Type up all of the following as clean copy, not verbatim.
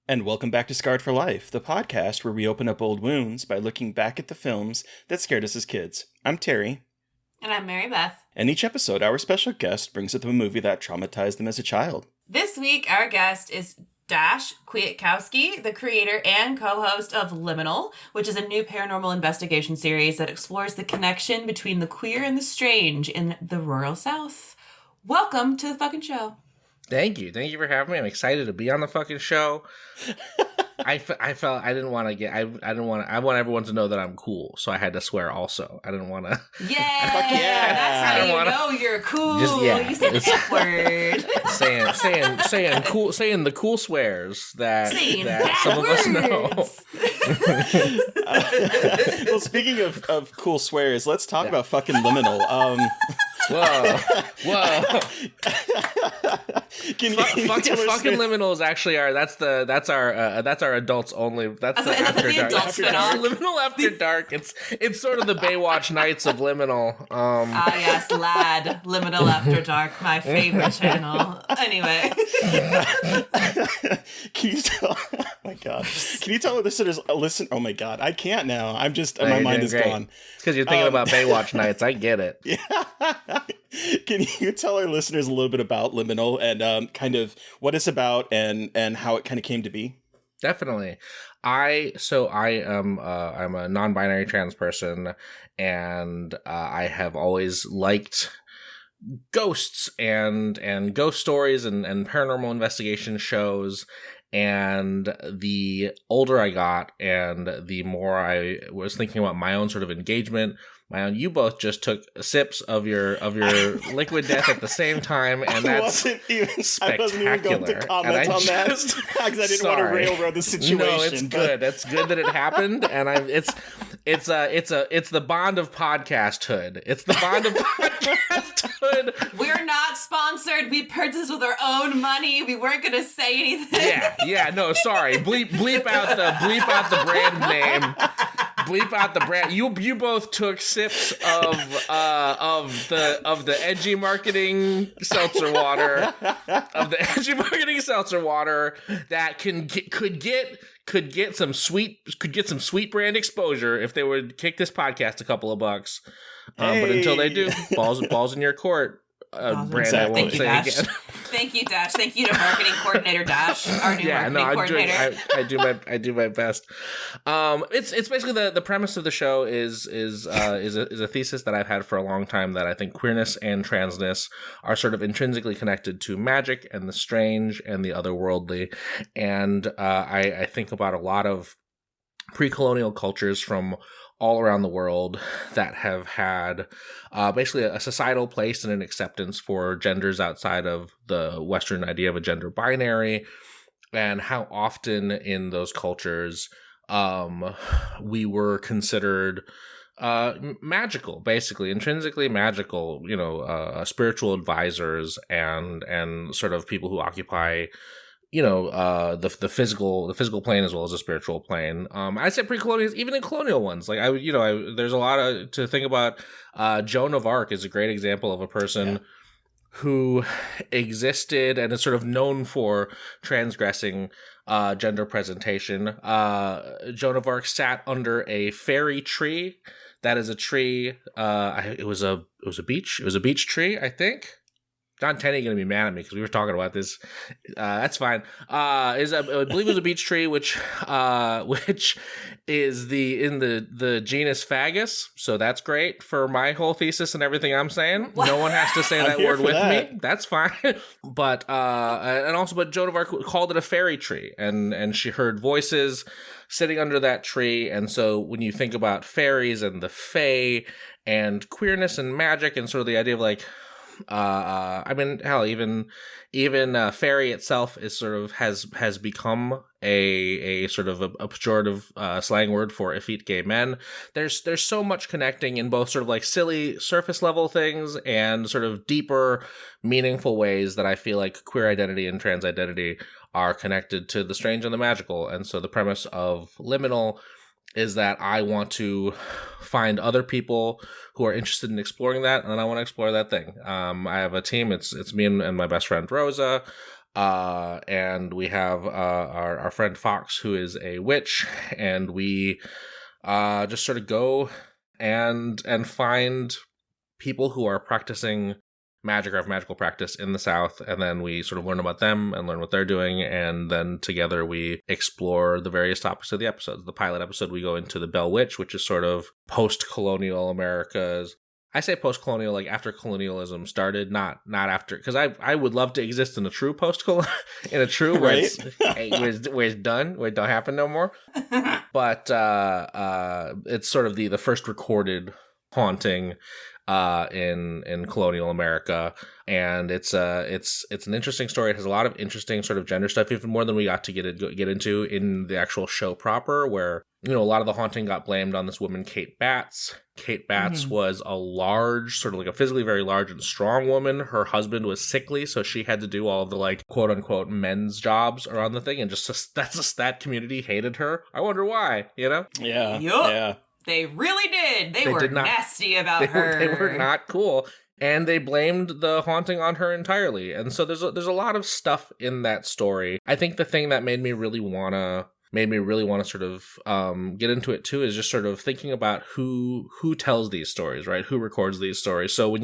And welcome back to Scarred for Life, the podcast where we open up old wounds by looking back at the films that scared us as kids. I'm Terry. And I'm Mary Beth. And each episode, our special guest brings up a movie that traumatized them as a child. This week, our guest is Dash Kwiatkowski, the creator and co-host of Liminal, which is a new paranormal investigation series that explores the connection between the queer and the strange in the rural South. Welcome to the fucking show. Thank you. Thank you for having me. I'm excited to be on the fucking show. I felt I didn't want to get, I want everyone to know that I'm cool. So I had to swear also. I didn't want to. Yeah. Fuck yeah. That's how you know you're cool. You said the F word. saying the cool swears that some of us know. Well, speaking of cool swears, let's talk about fucking Liminal. Whoa. Fucking Liminal is actually that's our adults only. That's the After Dark. Liminal After Dark. It's sort of the Baywatch Nights of Liminal. Yes, lad. Liminal After Dark, my favorite channel. Anyway. Can you tell? Oh my god. Can you tell the listeners? Listen. Oh my god. I can't now. I'm just. My mind is gone. It's because you're thinking about Baywatch Nights. I get it. Yeah. Can you tell our listeners a little bit about Liminal and kind of what it's about and how it kind of came to be? Definitely. I'm a non-binary trans person, and I have always liked ghosts and ghost stories and paranormal investigation shows. And the older I got and the more I was thinking about my own sort of engagement, you both just took sips of your liquid death at the same time, and that's spectacular. I wasn't even going to comment on that because I didn't want to railroad the situation. No, it's good. That's good that it happened, and it's the bond of podcasthood. It's the bond of podcasthood. We're not sponsored. We purchased with our own money. We weren't going to say anything. Yeah. No, sorry. Bleep out the brand name. Bleep out the brand. You both took sips of the edgy marketing seltzer water, that could get some sweet brand exposure if they would kick this podcast a couple of bucks. But until they do, balls in your court. Brand exactly. I won't say again. Thank you, Dash. Thank you to marketing coordinator Dash, our new marketing coordinator. I do my best. It's basically the premise of the show is a thesis that I've had for a long time, that I think queerness and transness are sort of intrinsically connected to magic and the strange and the otherworldly, and I think about a lot of pre-colonial cultures from all around the world that have had basically a societal place and an acceptance for genders outside of the Western idea of a gender binary, and how often in those cultures we were considered magical, basically intrinsically magical, spiritual advisors and sort of people who occupy the physical plane as well as the spiritual plane. I said pre-colonial, even in colonial ones. Like there's a lot to think about. Joan of Arc is a great example of a person who existed and is sort of known for transgressing gender presentation. Joan of Arc sat under a fairy tree. That is a tree. It was a beech. It was a beech tree, I think. John Tenney going to be mad at me because we were talking about this. That's fine. I believe it was a beech tree, which is in the genus Fagus. So that's great for my whole thesis and everything I'm saying. No one has to say that word with me. That's fine. But Joan of Arc called it a fairy tree, and she heard voices sitting under that tree. And so when you think about fairies and the fae and queerness and magic and sort of the idea of like, even fairy itself is sort of has become a sort of a pejorative slang word for effete gay men. There's so much connecting in both sort of like silly surface level things and sort of deeper, meaningful ways that I feel like queer identity and trans identity are connected to the strange and the magical. And so the premise of Liminal is that I want to find other people who are interested in exploring that, and I want to explore that thing. I have a team. It's me and my best friend Rosa. And we have our friend Fox, who is a witch, and we just sort of go and find people who are practicing magic or have magical practice in the South, and then we sort of learn about them and learn what they're doing, and then together we explore the various topics of the episodes. The pilot episode, we go into the Bell Witch, which is sort of post-colonial America's. I say post-colonial, like after colonialism started, not after, because I would love to exist in a true in a true where, Right? where it's done, where it don't happen no more. But it's sort of the first recorded haunting in colonial America, and it's an interesting story. It has a lot of interesting sort of gender stuff, even more than we got to get into in the actual show proper, where a lot of the haunting got blamed on this woman, Kate Batts. Kate Batts was a large, sort of like a physically very large and strong woman. Her husband was sickly, so she had to do all of the like quote unquote men's jobs around the thing, and that community hated her. I wonder why, Yeah. Yup. Yeah. They really did. They were did not, nasty about her. They were not cool. And they blamed the haunting on her entirely. And so there's a lot of stuff in that story. I think the thing that made me really wanna sort of get into it too is just sort of thinking about who tells these stories, right? Who records these stories. So when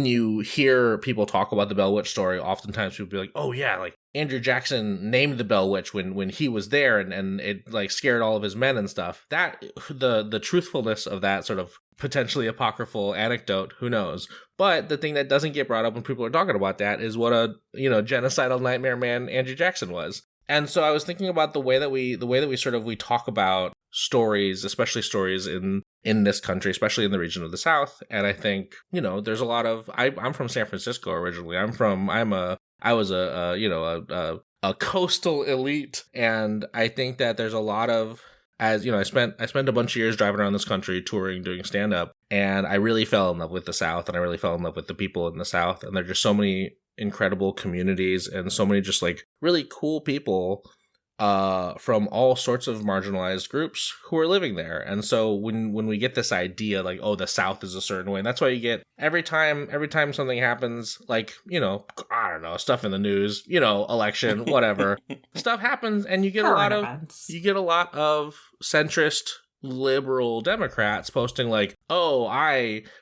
you hear people talk about the Bell Witch story, oftentimes people be like, oh yeah, like Andrew Jackson named the Bell Witch when he was there, and it like scared all of his men and stuff. That the truthfulness of that sort of potentially apocryphal anecdote, who knows? But the thing that doesn't get brought up when people are talking about that is what a genocidal nightmare man Andrew Jackson was. And so I was thinking about the way that we talk about stories, especially stories in this country, especially in the region of the South. And I think, there's a lot of, I'm from San Francisco originally. I was a coastal elite. And I think that there's a lot of, as I spent a bunch of years driving around this country, touring, doing stand-up, and I really fell in love with the South, and I really fell in love with the people in the South. And there are just so many incredible communities and so many just like really cool people from all sorts of marginalized groups who are living there. And so when we get this idea like, oh, the South is a certain way, and that's why you get every time something happens, like, I don't know, stuff in the news, election, whatever, stuff happens, and you get a lot of centrist liberal Democrats posting like, oh,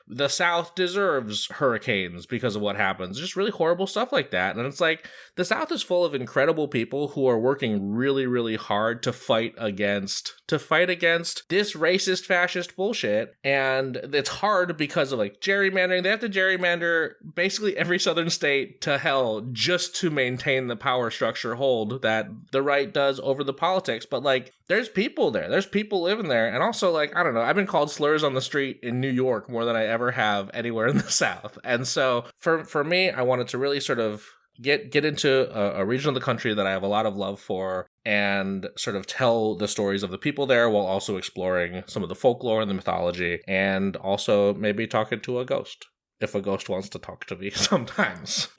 the South deserves hurricanes because of what happens. Just really horrible stuff like that. And it's like, the South is full of incredible people who are working really, really hard to fight against this racist fascist bullshit. And it's hard because of like gerrymandering. They have to gerrymander basically every southern state to hell just to maintain the power structure hold that the right does over the politics. But like, there's people there. There's people living there. And also, like, I don't know, I've been called slurs on the street in New York more than I ever have anywhere in the South. And so for me, I wanted to really sort of get into a region of the country that I have a lot of love for, and sort of tell the stories of the people there while also exploring some of the folklore and the mythology, and also maybe talking to a ghost, if a ghost wants to talk to me sometimes.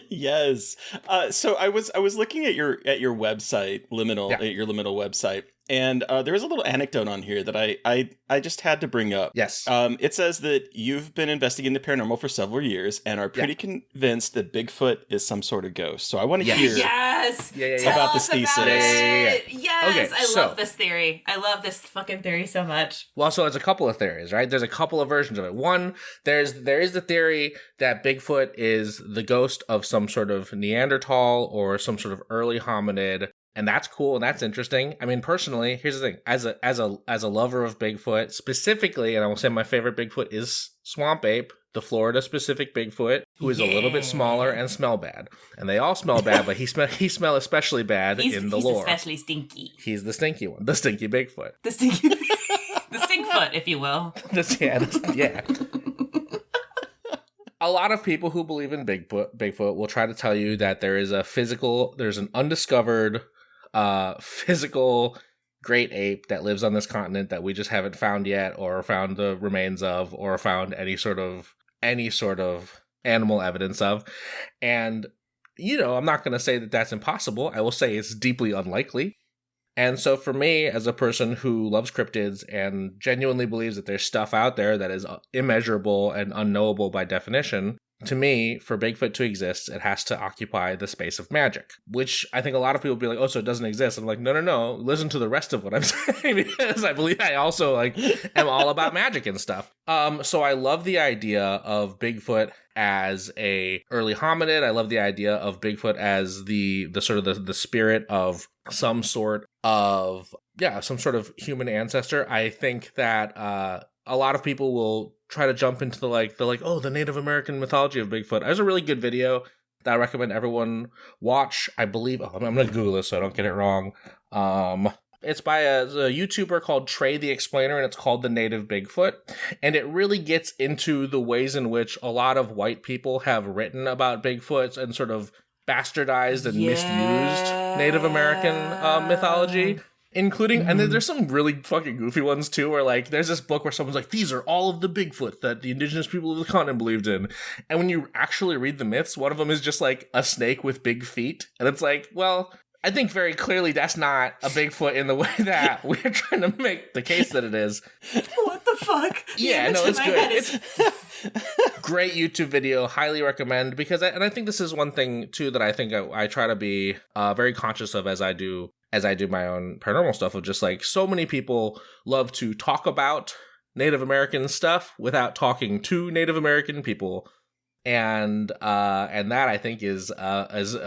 Yes. So I was looking at your website, Liminal, Yeah. at your Liminal website, and there was a little anecdote on here that I just had to bring up. Yes. It says that you've been investigating the paranormal for several years and are pretty convinced that Bigfoot is some sort of ghost. So I want to hear Yes. Yeah. Tell about us this thesis. about it. Yeah. Yes. Okay, I love this theory. I love this fucking theory so much. Well, so it's a couple of theories, right? There's a couple of versions of it. One, there is the theory that Bigfoot is the ghost of some sort of Neanderthal or some sort of early hominid, and that's cool and that's interesting. I mean, personally, here's the thing: as a lover of Bigfoot specifically, and I will say my favorite Bigfoot is Swamp Ape, the Florida specific Bigfoot, who is a little bit smaller and smell bad, and they all smell bad, but he smell especially bad in the lore. He's especially stinky. He's the stinky one, the stinky Bigfoot. The stinky, the stinkfoot, if you will. Yeah. A lot of people who believe in Bigfoot will try to tell you that there's an undiscovered physical great ape that lives on this continent that we just haven't found yet, or found the remains of, or found any sort of animal evidence of. And, I'm not going to say that that's impossible. I will say it's deeply unlikely. And so for me, as a person who loves cryptids and genuinely believes that there's stuff out there that is immeasurable and unknowable by definition, to me, for Bigfoot to exist, it has to occupy the space of magic, which I think a lot of people be like, oh, so it doesn't exist. I'm like, no. Listen to the rest of what I'm saying, because I believe I also like am all about magic and stuff. So I love the idea of Bigfoot as a early hominid. I love the idea of Bigfoot as the sort of the spirit of some sort of human ancestor. I think that a lot of people will try to jump into the Native American mythology of Bigfoot. There's a really good video that I recommend everyone watch. I believe, I'm going to Google this so I don't get it wrong. It's by a YouTuber called Trey the Explainer, and it's called The Native Bigfoot. And it really gets into the ways in which a lot of white people have written about Bigfoots and sort of bastardized and misused Native American mythology. Including, and then there's some really fucking goofy ones too, where like there's this book where someone's like, these are all of the Bigfoot that the indigenous people of the continent believed in. And when you actually read the myths, one of them is just like a snake with big feet. And it's like, well, I think very clearly that's not a Bigfoot in the way that we're trying to make the case that it is. What the fuck? Yeah, no, it's good. It's great YouTube video. Highly recommend, because I think this is one thing too that I think I try to be very conscious of as I do my own paranormal stuff, of just like, so many people love to talk about Native American stuff without talking to Native American people. And that I think is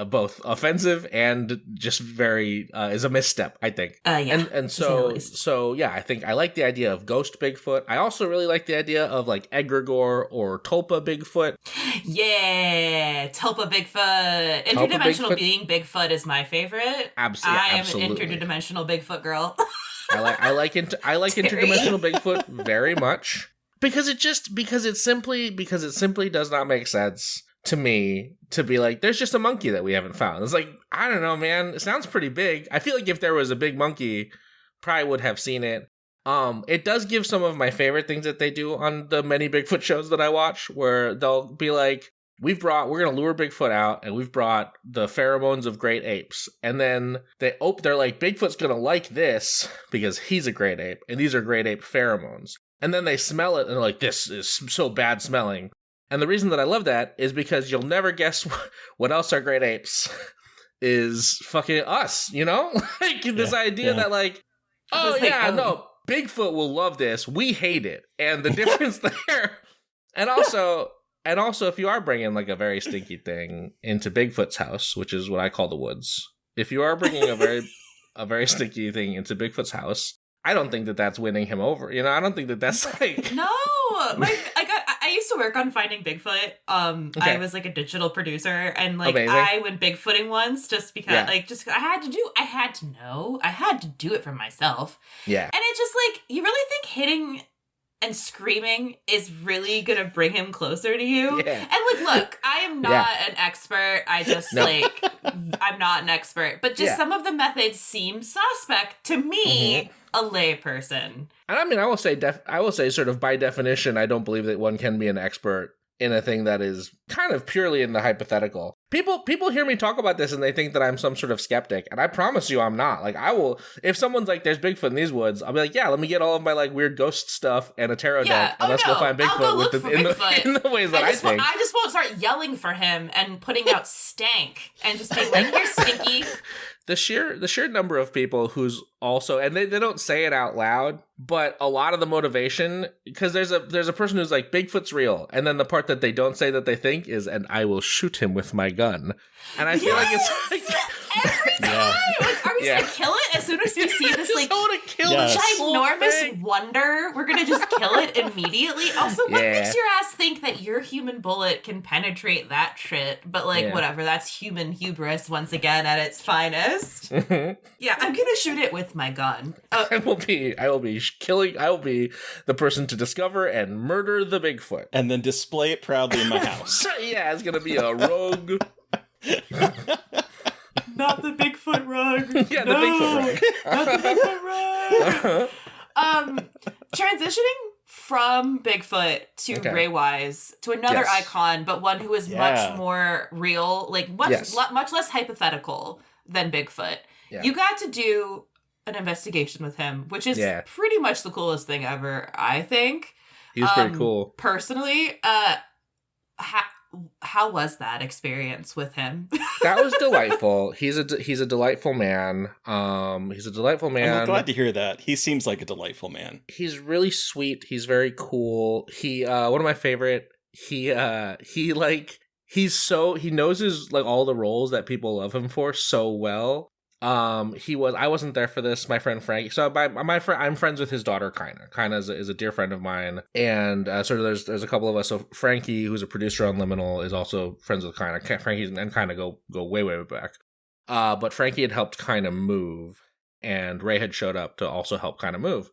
both offensive and just very is a misstep, I think. Yeah. And so yeah, I think I like the idea of ghost Bigfoot. I also really like the idea of like egregore or tulpa Bigfoot. Yeah, tulpa Bigfoot. Interdimensional being Bigfoot is my favorite. Absolutely. I am an interdimensional Bigfoot girl. I like interdimensional Bigfoot very much. Because it simply does not make sense to me to be like, there's just a monkey that we haven't found. It's like, I don't know, man. It sounds pretty big. I feel like if there was a big monkey, probably would have seen it. It does give some of my favorite things that they do on the many Bigfoot shows that I watch, where they'll be like, we're going to lure Bigfoot out, and we've brought the pheromones of great apes. And then they're like, Bigfoot's going to like this because he's a great ape, and these are great ape pheromones. And then they smell it and they're like, this is so bad smelling. And the reason that I love that is because you'll never guess what else are great apes is fucking us, you know? Like this idea that like, no, Bigfoot will love this. We hate it. And the difference there. And also if you are bringing like a very stinky thing into Bigfoot's house, which is what I call the woods. If you are bringing a very stinky thing into Bigfoot's house, I don't think that that's winning him over. You know, I don't think that that's like... No! I used to work on Finding Bigfoot. Okay. I was like a digital producer, and like amazing. I went Bigfooting once just because I had to know. I had to do it for myself. Yeah. And it's just like, you really think hitting and screaming is really gonna bring him closer to you? Yeah. And like, look, I am not an expert. I just I'm not an expert. But just some of the methods seem suspect to me, a lay person. And I mean, I will say sort of by definition, I don't believe that one can be an expert in a thing that is kind of purely in the hypothetical. People hear me talk about this and they think that I'm some sort of skeptic, and I promise you I'm not. Like, I will, if someone's like, there's Bigfoot in these woods, I'll be like, yeah, let me get all of my like weird ghost stuff and a tarot deck, and let's go find Bigfoot in the ways that I think. I just won't start yelling for him and putting out stank and just being like, you're stinky. The sheer number of people who's also, and they don't say it out loud, but a lot of the motivation, because there's a person who's like, Bigfoot's real, and then the part that they don't say that they think is, and I will shoot him with my gun. And I feel like it's like every time. Like, are we gonna kill it as soon as we see this like ginormous wonder? We're gonna just kill it immediately. Also, what makes your ass think that your human bullet can penetrate that shit? But like, whatever. That's human hubris once again at its finest. Yeah, I'm gonna shoot it with my gun. I will be the person to discover and murder the Bigfoot, and then display it proudly in my house. Yeah, it's gonna be a rogue. Not the Bigfoot rug. Yeah, the Bigfoot rug. Not the Bigfoot rug. Transitioning from Bigfoot to Ray Wise to another icon, but one who is much more real, like much less hypothetical than Bigfoot. Yeah. You got to do an investigation with him, which is pretty much the coolest thing ever, I think. He's pretty cool. Personally, how was that experience with him? That was delightful. He's a delightful man. He's a delightful man. I'm glad to hear that. He seems like a delightful man. He's really sweet. He's very cool. He one of my favorite. He knows his like all the roles that people love him for so well. I wasn't there for this. My friend Frankie. So I'm friends with his daughter Kaina. Kaina is a dear friend of mine, and sort of there's a couple of us. So Frankie, who's a producer on Liminal, is also friends with Kaina. Frankie and Kaina go way back. But Frankie had helped Kaina move, and Ray had showed up to also help Kaina move.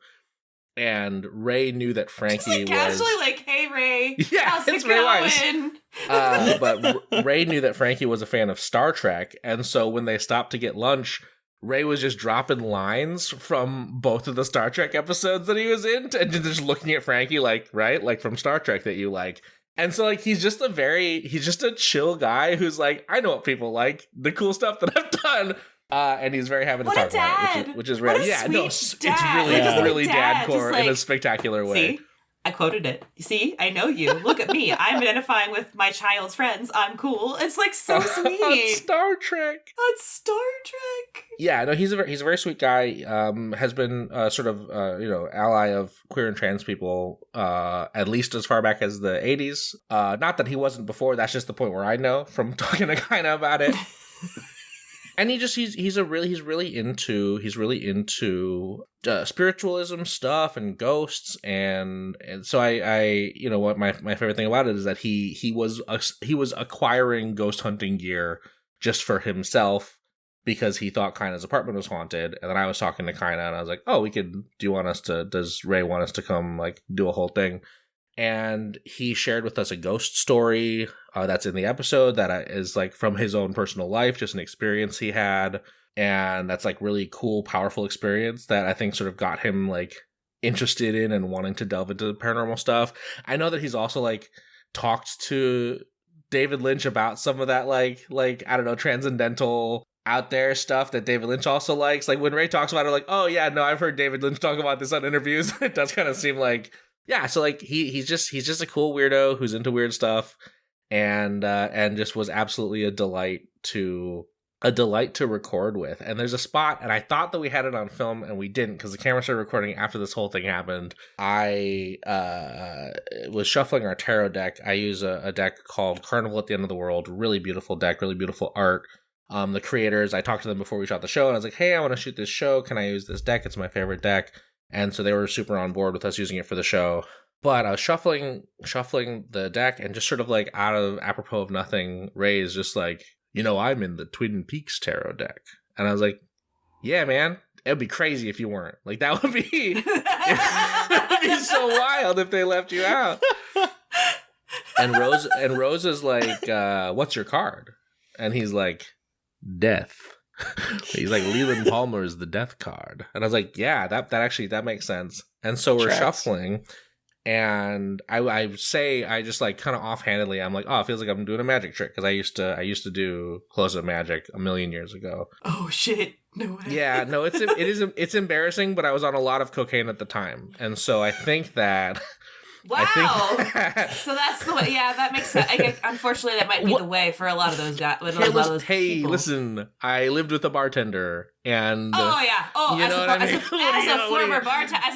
And Ray knew that Frankie just, like, casually like, "Hey Ray, yeah, how's it's it Ray going?" Wise. But Ray knew that Frankie was a fan of Star Trek, and so when they stopped to get lunch, Ray was just dropping lines from both of the Star Trek episodes that he was in, and just looking at Frankie like, right, like from Star Trek that you like. And so like he's just a chill guy who's like, I know what people like, the cool stuff that I've done. And he's very happy to talk about it, which is rare. Yeah, no, it's really dad core in a spectacular way. See, I quoted it. You see, I know you. Look at me. I'm identifying with my child's friends. I'm cool. It's like so sweet. Star Trek. On Star Trek. Yeah, no, he's a very sweet guy. Has been sort of ally of queer and trans people at least as far back as the 80s. Not that he wasn't before. That's just the point where I know from talking to Kaina about it. And he's really into spiritualism stuff and ghosts and so I what my favorite thing about it is that he was acquiring ghost hunting gear just for himself because he thought Kaina's apartment was haunted, and then I was talking to Kaina and I was like, oh, does Ray want us to come like do a whole thing? And he shared with us a ghost story that's in the episode that is like from his own personal life, just an experience he had. And that's like really cool, powerful experience that I think sort of got him like interested in and wanting to delve into the paranormal stuff. I know that he's also like talked to David Lynch about some of that like I don't know, transcendental out there stuff that David Lynch also likes. Like when Ray talks about it, like, oh yeah, no, I've heard David Lynch talk about this on interviews. It does kind of seem like, yeah, so like he's just a cool weirdo who's into weird stuff, and just was absolutely a delight to record with. And there's a spot, and I thought that we had it on film, and we didn't because the camera started recording after this whole thing happened. I was shuffling our tarot deck. I use a deck called Carnival at the End of the World. Really beautiful deck, really beautiful art. The creators, I talked to them before we shot the show, and I was like, hey, I want to shoot this show. Can I use this deck? It's my favorite deck. And so they were super on board with us using it for the show. But I was shuffling the deck, and just sort of like out of apropos of nothing, Ray is just like, I'm in the Twin Peaks tarot deck. And I was like, yeah, man, it'd be crazy if you weren't. Like that would be so wild if they left you out. And Rose is like, what's your card? And he's like, death. He's like, Leland Palmer is the death card. And I was like, yeah, that makes sense. And so we're shuffling, and I just like kind of offhandedly, I'm like, oh, it feels like I'm doing a magic trick, because I used to do close-up magic a million years ago. Oh shit, no way. Yeah, no, it's embarrassing, but I was on a lot of cocaine at the time, and so I think that. Wow. So that's the way. Yeah, that makes sense. Unfortunately, that might be the way for a lot of those guys. Hey, listen, I lived with a bartender, and oh yeah, you know what I mean? As a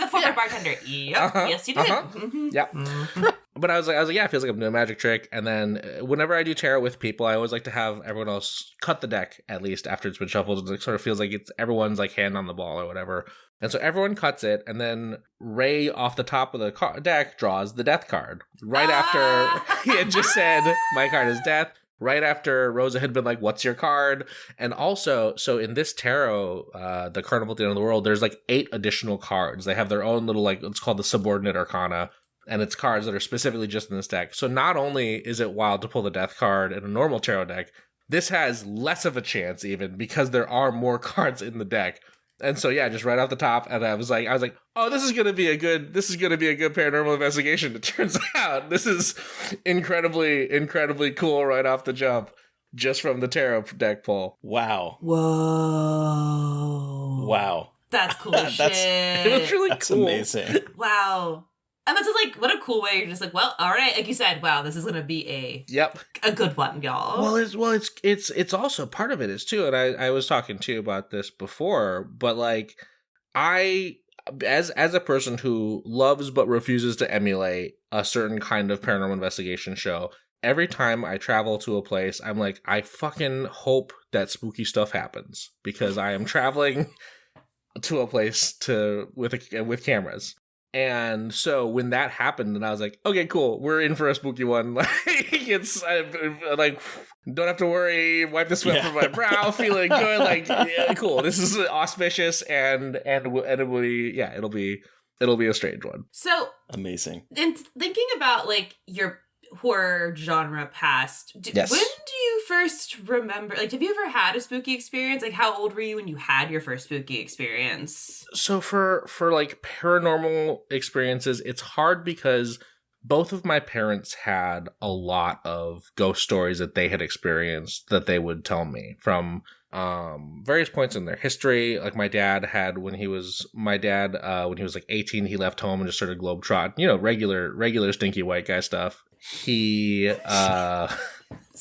former bartender, yep, yes, you did. Mm-hmm. Yeah. Mm-hmm. But I was like, yeah, it feels like I'm doing a magic trick. And then whenever I do tarot with people, I always like to have everyone else cut the deck at least after it's been shuffled. It sort of feels like it's everyone's like hand on the ball or whatever. And so everyone cuts it, and then Ray off the top of the deck draws the death card. Right after he had just said, my card is death. Right after Rosa had been like, what's your card? And also, so in this tarot, the Carnival at the End of the World, there's like 8 additional cards. They have their own little, like, it's called the Subordinate Arcana. And it's cards that are specifically just in this deck. So not only is it wild to pull the death card in a normal tarot deck, this has less of a chance even because there are more cards in the deck. And so yeah, just right off the top, and I was like, oh, this is gonna be a good paranormal investigation. It turns out this is incredibly cool right off the jump, just from the tarot deck pull. Wow. Whoa. Wow. That's cool as shit. It was really That's cool. Amazing. Wow. And that's just like, what a cool way. You're just like, well, all right, like you said, wow, this is gonna be a good one, y'all. Well, it's also part of it is too, and I was talking to you about this before, but like as a person who loves but refuses to emulate a certain kind of paranormal investigation show, every time I travel to a place, I'm like, I fucking hope that spooky stuff happens, because I am traveling to a place with cameras. And so when that happened, and I was like, okay, cool, we're in for a spooky one. Like, it's like, don't have to worry, wipe the sweat from my brow, feeling good. Like, yeah, cool, this is auspicious, and it'll be a strange one. So amazing. And thinking about like your horror genre past, yes. When do you first remember, like, have you ever had a spooky experience? Like, how old were you when you had your first spooky experience? So for like paranormal experiences, it's hard because both of my parents had a lot of ghost stories that they had experienced that they would tell me from various points in their history. Like my dad had, when he was like 18, he left home and just started globetrotting, regular stinky white guy stuff. He I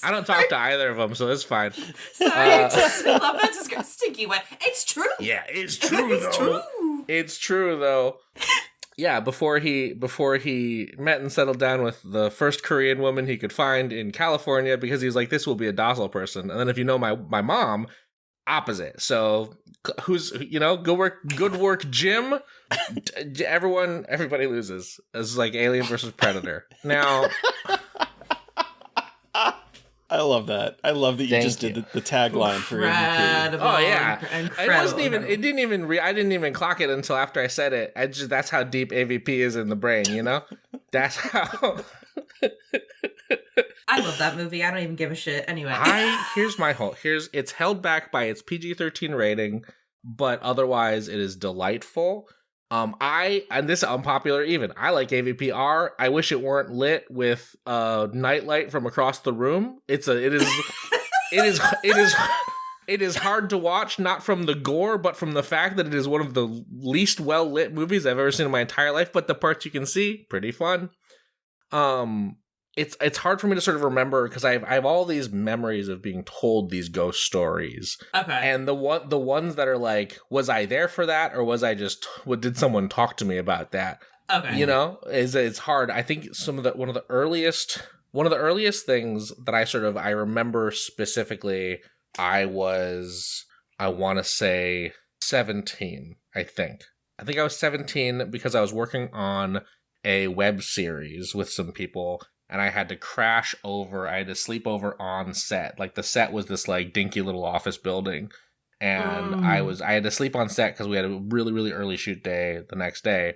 don't talk to either of them, so it's fine. Sorry, I just love that description. Stinky wet. It's true. Yeah, it's true though. It's true though. Yeah, before he met and settled down with the first Korean woman he could find in California, because he was like, this will be a docile person. And then if you know my mom, opposite. So who's, good work, Jim. Everybody loses. It's like Alien versus Predator. Now, I love that. I love that you just did the tagline for MVP. Oh yeah, incredible. It wasn't even. It didn't even. I didn't even clock it until after I said it. That's how deep AVP is in the brain. That's how. I love that movie. I don't even give a shit. Anyway, it's held back by its PG-13 rating, but otherwise it is delightful. And this is unpopular even. I like AVPR. I wish it weren't lit with nightlight from across the room. It is hard to watch, not from the gore, but from the fact that it is one of the least well lit movies I've ever seen in my entire life. But the parts you can see, pretty fun. It's hard for me to sort of remember, because I have all these memories of being told these ghost stories. Okay. And the ones that are like, was I there for that, or was I just, did someone talk to me about that? Okay. It's hard. I think one of the earliest things that I remember specifically, I want to say 17, I think I was 17, because I was working on a web series with some people, and I had to sleep over on set. Like the set was this like dinky little office building, and I had to sleep on set because we had a really, really early shoot day the next day.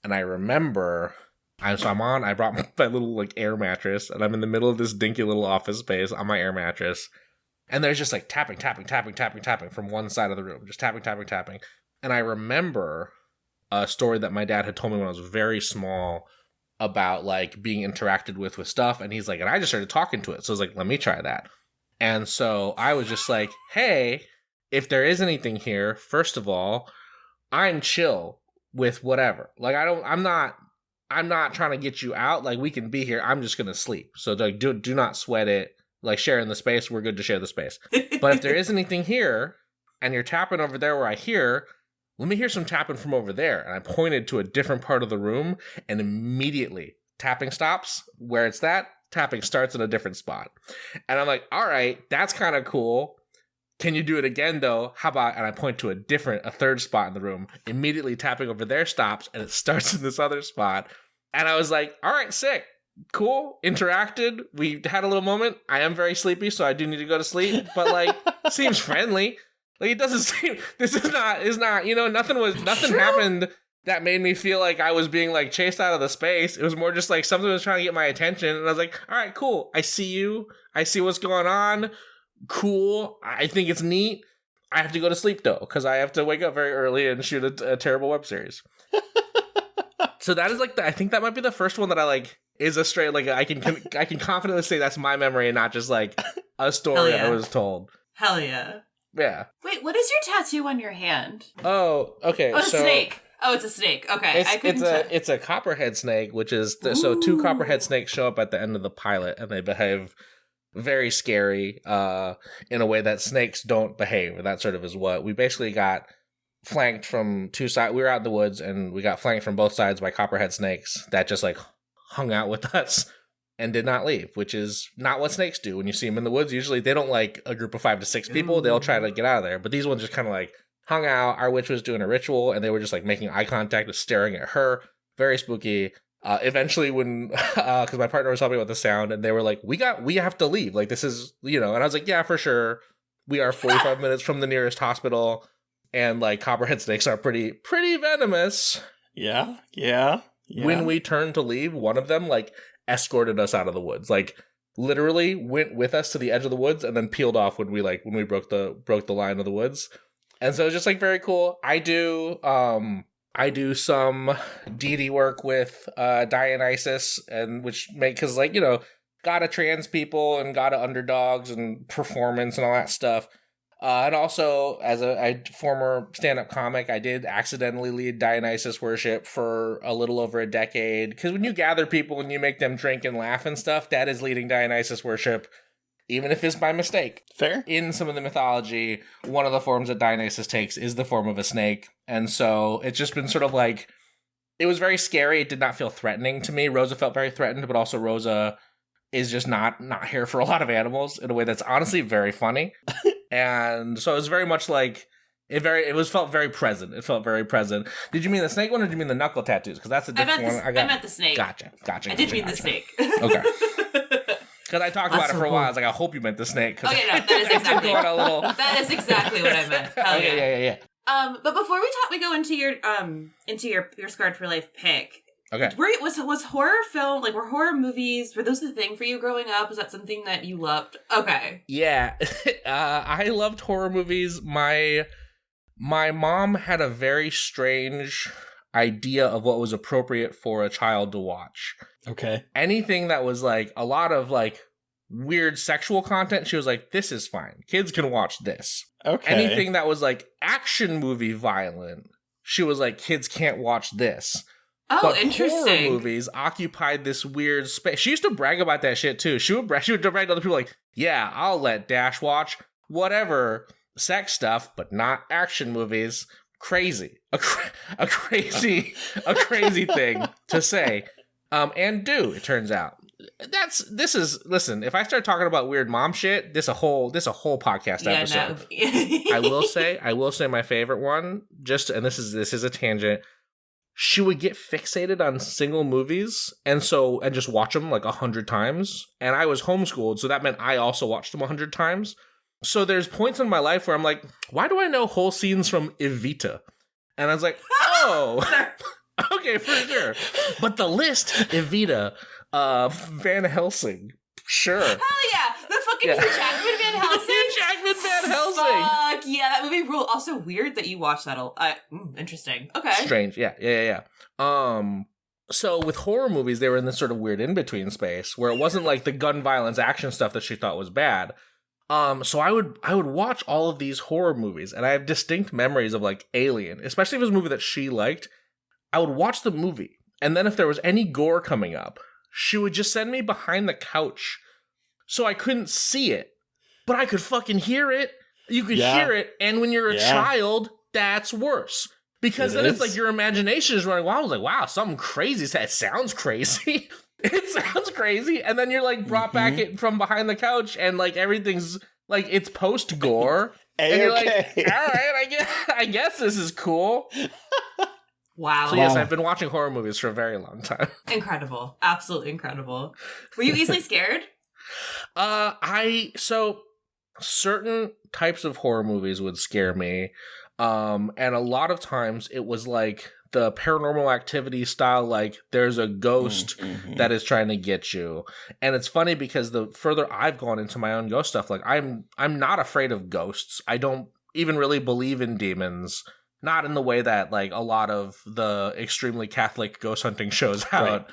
And I remember I brought my little like air mattress, and I'm in the middle of this dinky little office space on my air mattress, and there's just like tapping from one side of the room, just tapping. And I remember a story that my dad had told me when I was very small about like being interacted with stuff, and he's like, and I just started talking to it, so I was like, let me try that. And so I was just like, hey, if there is anything here, first of all, I'm chill with whatever. Like I'm not trying to get you out. Like we can be here. I'm just gonna sleep. So like do not sweat it. Like sharing the space, we're good to share the space. But if there is anything here and you're tapping over there where I hear, let me hear some tapping from over there. And I pointed to a different part of the room, and immediately tapping stops where it's that. Tapping starts in a different spot. And I'm like, all right, that's kind of cool. Can you do it again though? How about, and I point to a third spot in the room. Immediately tapping over there stops, and it starts in this other spot. And I was like, all right, sick. Cool, interacted. We had a little moment. I am very sleepy, so I do need to go to sleep. But like, seems friendly. Like it doesn't seem. This is not. Nothing happened that made me feel like I was being like chased out of the space. It was more just like something was trying to get my attention, and I was like, all right, cool. I see you. I see what's going on. Cool. I think it's neat. I have to go to sleep though, because I have to wake up very early and shoot a terrible web series. So that is like I think that might be the first one that I like is a straight like I can confidently say that's my memory and not just like a story I was told. Hell yeah. Yeah. Wait, what is your tattoo on your hand? Oh, okay. Oh, a snake. Oh, it's a snake. Okay, It's a copperhead snake, which is so two copperhead snakes show up at the end of the pilot, and they behave very scary in a way that snakes don't behave. And that sort of is what we basically got flanked from two sides. We were out in the woods, and we got flanked from both sides by copperhead snakes that just like hung out with us and did not leave, which is not what snakes do. When you see them in the woods, usually they don't like a group of 5 to 6 people. They'll try to get out of there. But these ones just kind of like hung out. Our witch was doing a ritual, and they were just like making eye contact and staring at her. Very spooky. Eventually when, because my partner was helping with the sound, and they were like, we have to leave. Like, this is, and I was like, yeah, for sure. We are 45 minutes from the nearest hospital, and like copperhead snakes are pretty venomous. Yeah. When we turned to leave, one of them like escorted us out of the woods. Like, literally went with us to the edge of the woods and then peeled off when we broke the line of the woods. And so it's just like very cool. I do some deity work with Dionysus, and because gotta trans people and gotta underdogs and performance and all that stuff. And also, as a former stand-up comic, I did accidentally lead Dionysus worship for a little over a decade. Because when you gather people and you make them drink and laugh and stuff, that is leading Dionysus worship, even if it's by mistake. Fair. In some of the mythology, one of the forms that Dionysus takes is the form of a snake. And so it's just been sort of like, it was very scary. It did not feel threatening to me. Rosa felt very threatened, but also Rosa is just not here for a lot of animals in a way that's honestly very funny. And so it was very much like, felt very present. It felt very present. Did you mean the snake one, or did you mean the knuckle tattoos? Because that's a different one. I meant the snake. Gotcha. I did mean the snake. Okay. Because I talked about it for a while. I was like, I hope you meant the snake. Okay, no, that is exactly what I meant. Oh, yeah. But before we go into your Scarred for Life pick. Okay. Was horror film, like, were horror movies, were those the thing for you growing up? Was that something that you loved? Okay. Yeah. I loved horror movies. My mom had a very strange idea of what was appropriate for a child to watch. Okay. Anything that was like a lot of like weird sexual content, she was like, this is fine. Kids can watch this. Okay. Anything that was like action movie violent, she was like, kids can't watch this. Oh, but interesting. Horror movies occupied this weird space. She used to brag about that shit too. She would brag to other people like, yeah, I'll let Dash watch whatever sex stuff, but not action movies. Crazy. A crazy thing to say. And do, it turns out. Listen, if I start talking about weird mom shit, this a whole podcast episode. No. I will say my favorite one, and this is a tangent. She would get fixated on single movies and just watch them like 100 times. And I was homeschooled, so that meant I also watched them 100 times. So there's points in my life where I'm like, why do I know whole scenes from Evita? And I was like, oh, okay, for sure. But the list, Evita, Van Helsing, sure. Hell yeah, the fucking Hugh Jackman Van Helsing. Van Helsing. Fuck yeah, that movie ruled. Also weird that you watched that. Interesting. Okay. Strange. Yeah. So with horror movies, they were in this sort of weird in-between space where it wasn't like the gun violence action stuff that she thought was bad. So I would watch all of these horror movies, and I have distinct memories of like Alien, especially if it was a movie that she liked. I would watch the movie, and then if there was any gore coming up, she would just send me behind the couch so I couldn't see it, but I could fucking hear it. You could hear it, and when you're a child, that's worse. Because then it's like your imagination is running wild. I was like, wow, something crazy. It sounds crazy. It sounds crazy. And then you're like brought back from behind the couch, and like everything's like it's post-gore. And you're like, all right, I guess this is cool. Wow. So yes, I've been watching horror movies for a very long time. Incredible. Absolutely incredible. Were you easily scared? So certain types of horror movies would scare me. And a lot of times it was like the Paranormal Activity style, like there's a ghost that is trying to get you. And it's funny because the further I've gone into my own ghost stuff, like I'm not afraid of ghosts. I don't even really believe in demons. Not in the way that like a lot of the extremely Catholic ghost hunting shows out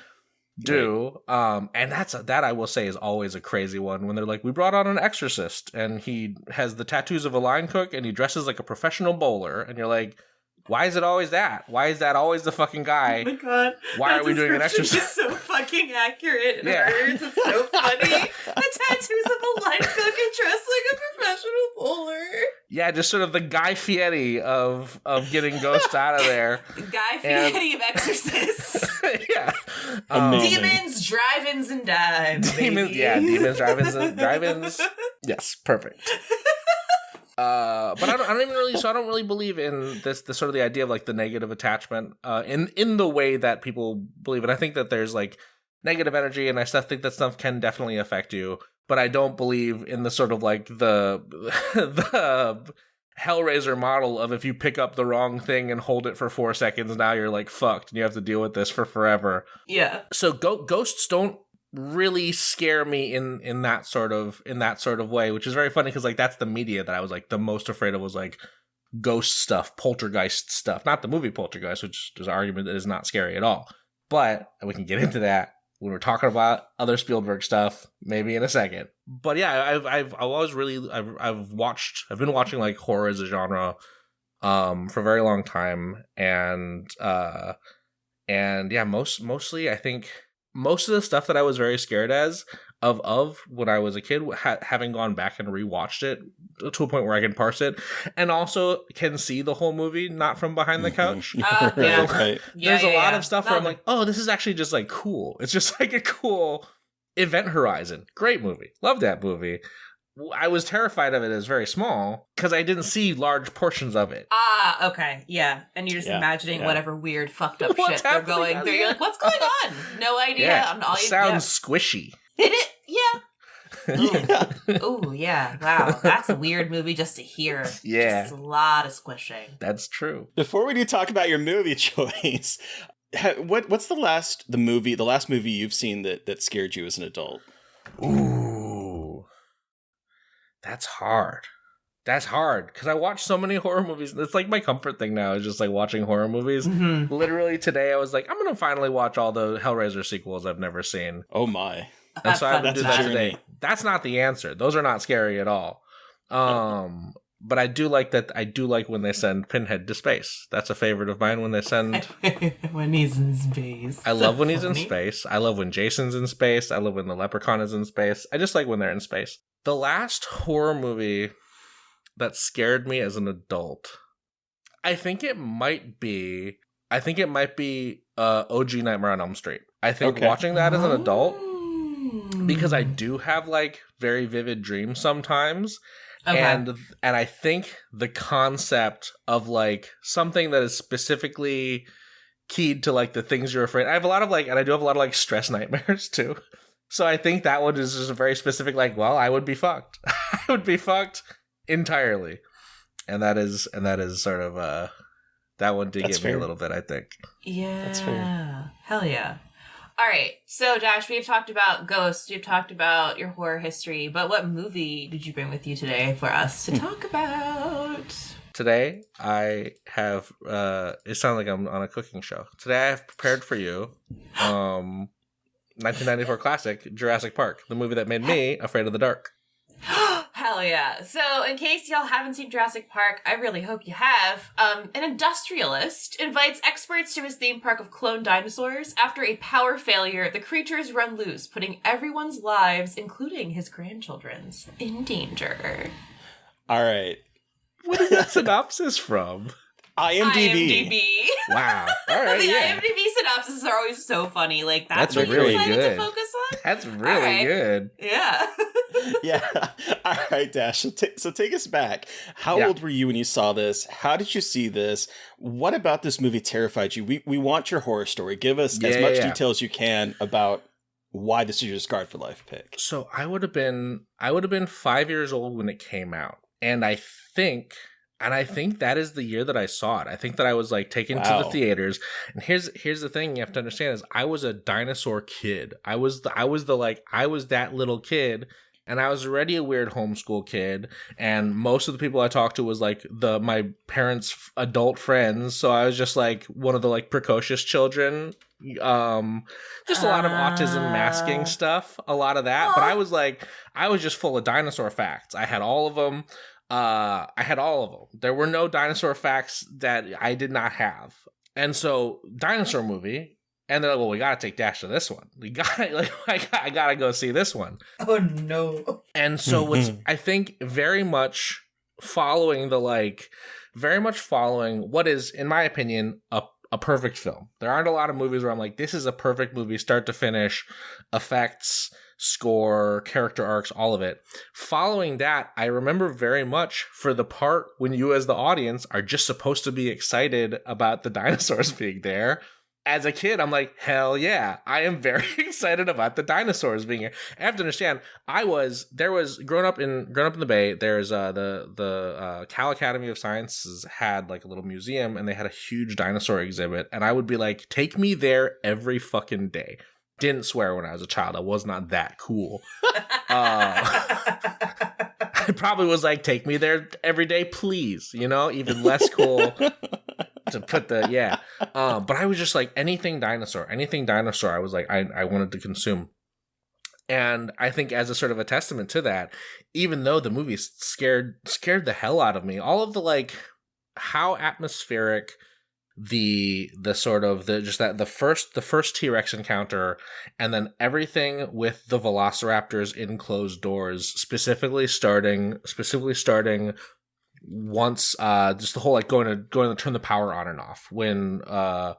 do. And that I will say is always a crazy one when they're like, we brought on an exorcist and he has the tattoos of a line cook and he dresses like a professional bowler. And you're like, Why is it always that? Why is that always the fucking guy? Oh my god. Why are we doing an exercise? It's so fucking accurate. It Yeah. hurts. It's so funny. The tattoos of a line cook and dressed like a professional bowler. Yeah, just sort of the Guy Fieri of getting ghosts out of there. Guy Fieri of Exorcists. Yeah. Amazing. Demons, drive-ins, and dives. Demons, baby. yeah, demons, drive-ins. Yes, perfect. But I don't really believe in this the sort of the idea of like the negative attachment in the way that people believe it. I think that there's like negative energy, and I think that stuff can definitely affect you. But I don't believe in the sort of like the Hellraiser model of if you pick up the wrong thing and hold it for 4 seconds, now you're like fucked and you have to deal with this for forever. Yeah. So ghosts don't really scare me in that sort of way, which is very funny because like that's the media that I was like the most afraid of was like ghost stuff, poltergeist stuff, not the movie Poltergeist, which is an argument that is not scary at all. But we can get into that when we're talking about other Spielberg stuff, maybe in a second. But yeah, I've been watching like horror as a genre for a very long time, and yeah, mostly I think most of the stuff that I was very scared of when I was a kid, having gone back and rewatched it to a point where I can parse it and also can see the whole movie, not from behind the couch. Yeah. Right. There's a lot of stuff where I'm like, oh, this is actually just like cool. It's just like a cool Event Horizon. Great movie. Love that movie. I was terrified of it as very small because I didn't see large portions of it. Ah, okay. Yeah. And you're just imagining whatever weird fucked up What's shit they're happening going out through. here? You're like, what's going on? No idea. Yeah, sounds squishy. Yeah. Oh, yeah. Wow. That's a weird movie just to hear. Yeah. Just a lot of squishing. That's true. Before we do talk about your movie choice, what's the last movie you've seen that scared you as an adult? Ooh. That's hard. That's hard because I watch so many horror movies. It's like my comfort thing now is just like watching horror movies. Mm-hmm. Literally today I was like, I'm going to finally watch all the Hellraiser sequels I've never seen. Oh my. And so I had to do That's that a today. journey. That's not the answer. Those are not scary at all. But I do like that. I do like when they send Pinhead to space. That's a favorite of mine when they send... When he's in space. I love when he's in space. I love when Jason's in space. I love when the Leprechaun is in space. I just like when they're in space. The last horror movie that scared me as an adult, I think it might be OG Nightmare on Elm Street. I think watching that as an adult, because I do have like very vivid dreams sometimes. Okay. And I think the concept of like something that is specifically keyed to like the things you're afraid. I do have a lot of like stress nightmares too. So I think that one is just a very specific, like, well, I would be fucked. I would be fucked entirely. And that is sort of, that one did get me a little bit, I think. Yeah. That's fair. Hell yeah. All right. So, Dash, we've talked about ghosts. We've talked about your horror history. But what movie did you bring with you today for us to talk about? Today, I have, it sounds like I'm on a cooking show. Today, I have prepared for you, 1994 classic, Jurassic Park, the movie that made me afraid of the dark. Hell yeah. So, in case y'all haven't seen Jurassic Park, I really hope you have, an industrialist invites experts to his theme park of cloned dinosaurs. After a power failure, the creatures run loose, putting everyone's lives, including his grandchildren's, in danger. All right. What is that synopsis from? IMDb. Wow. All right, The yeah. IMDb synopses are always so funny. Like, that's what really you decided good. to focus on? That's really good. Yeah. Yeah. All right, Dash. So take us back. How old were you when you saw this? How did you see this? What about this movie terrified you? We want your horror story. Give us as much detail as you can about why this is your scarred for life pick. So I would have been 5 years old when it came out. And I think that is the year that I saw it. I think that I was like taken to the theaters. And here's the thing you have to understand is I was a dinosaur kid. I was that little kid, and I was already a weird homeschool kid. And most of the people I talked to was like my parents' adult friends. So I was just like one of the like precocious children. Just a lot of autism masking stuff, a lot of that. But I was just full of dinosaur facts. I had all of them. I had all of them. There were no dinosaur facts that I did not have. And so, dinosaur movie, and they're like, well, we gotta take Dash to this one. We gotta, I gotta go see this one. Oh, no. And so, what's, I think, very much following what is, in my opinion, a perfect film. There aren't a lot of movies where I'm like, this is a perfect movie, start to finish, effects, score, character arcs, all of it. Following that, I remember very much for the part when you as the audience are just supposed to be excited about the dinosaurs being there. As a kid, I'm like, hell yeah, I am very excited about the dinosaurs being here. I have to understand, growing up in the Bay, there's the Cal Academy of Sciences had like a little museum, and they had a huge dinosaur exhibit, and I would be like, take me there every fucking day. Didn't swear when I was a child. I was not that cool. I probably was like, take me there every day, please. Even less cool. To put but I was just like, anything dinosaur, I was like, I wanted to consume. And I think as a sort of a testament to that, even though the movie scared the hell out of me, all of the like how atmospheric the first T-Rex encounter, and then everything with the velociraptors in closed doors, specifically starting once just the whole like going to turn the power on and off when Dr.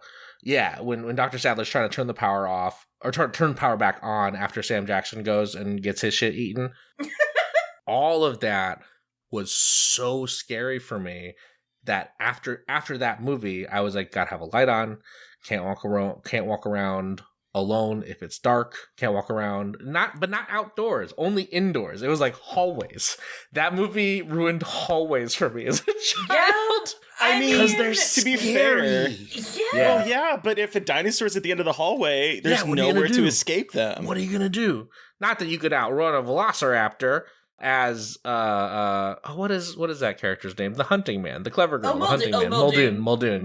Sadler's trying to turn the power off or turn the power back on after Sam Jackson goes and gets his shit eaten. All of that was so scary for me that after that movie, I was like, gotta have a light on, can't walk around alone if it's dark, can't walk around, not outdoors, only indoors. It was like hallways. That movie ruined hallways for me as a child. Yeah, I mean, because they're to be fair. Well, yeah, but if a dinosaur's at the end of the hallway, there's nowhere to escape them. What are you gonna do? Not that you could outrun a velociraptor as what is that character's name? The hunting man, the clever girl, the hunting man, Muldoon.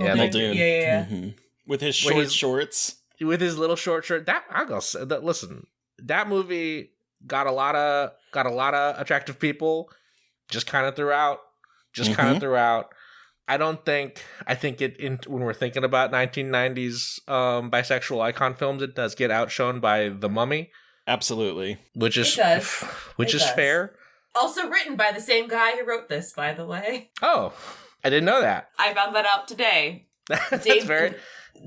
Yeah, Muldoon. Yeah. Mm-hmm. With his shorts. With his little short shirt. Listen, that movie got a lot of attractive people just kind of throughout. I think when we're thinking about 1990s bisexual icon films, it does get outshone by The Mummy. Absolutely. Which is fair. Also written by the same guy who wrote this, by the way. Oh, I didn't know that. I found that out today.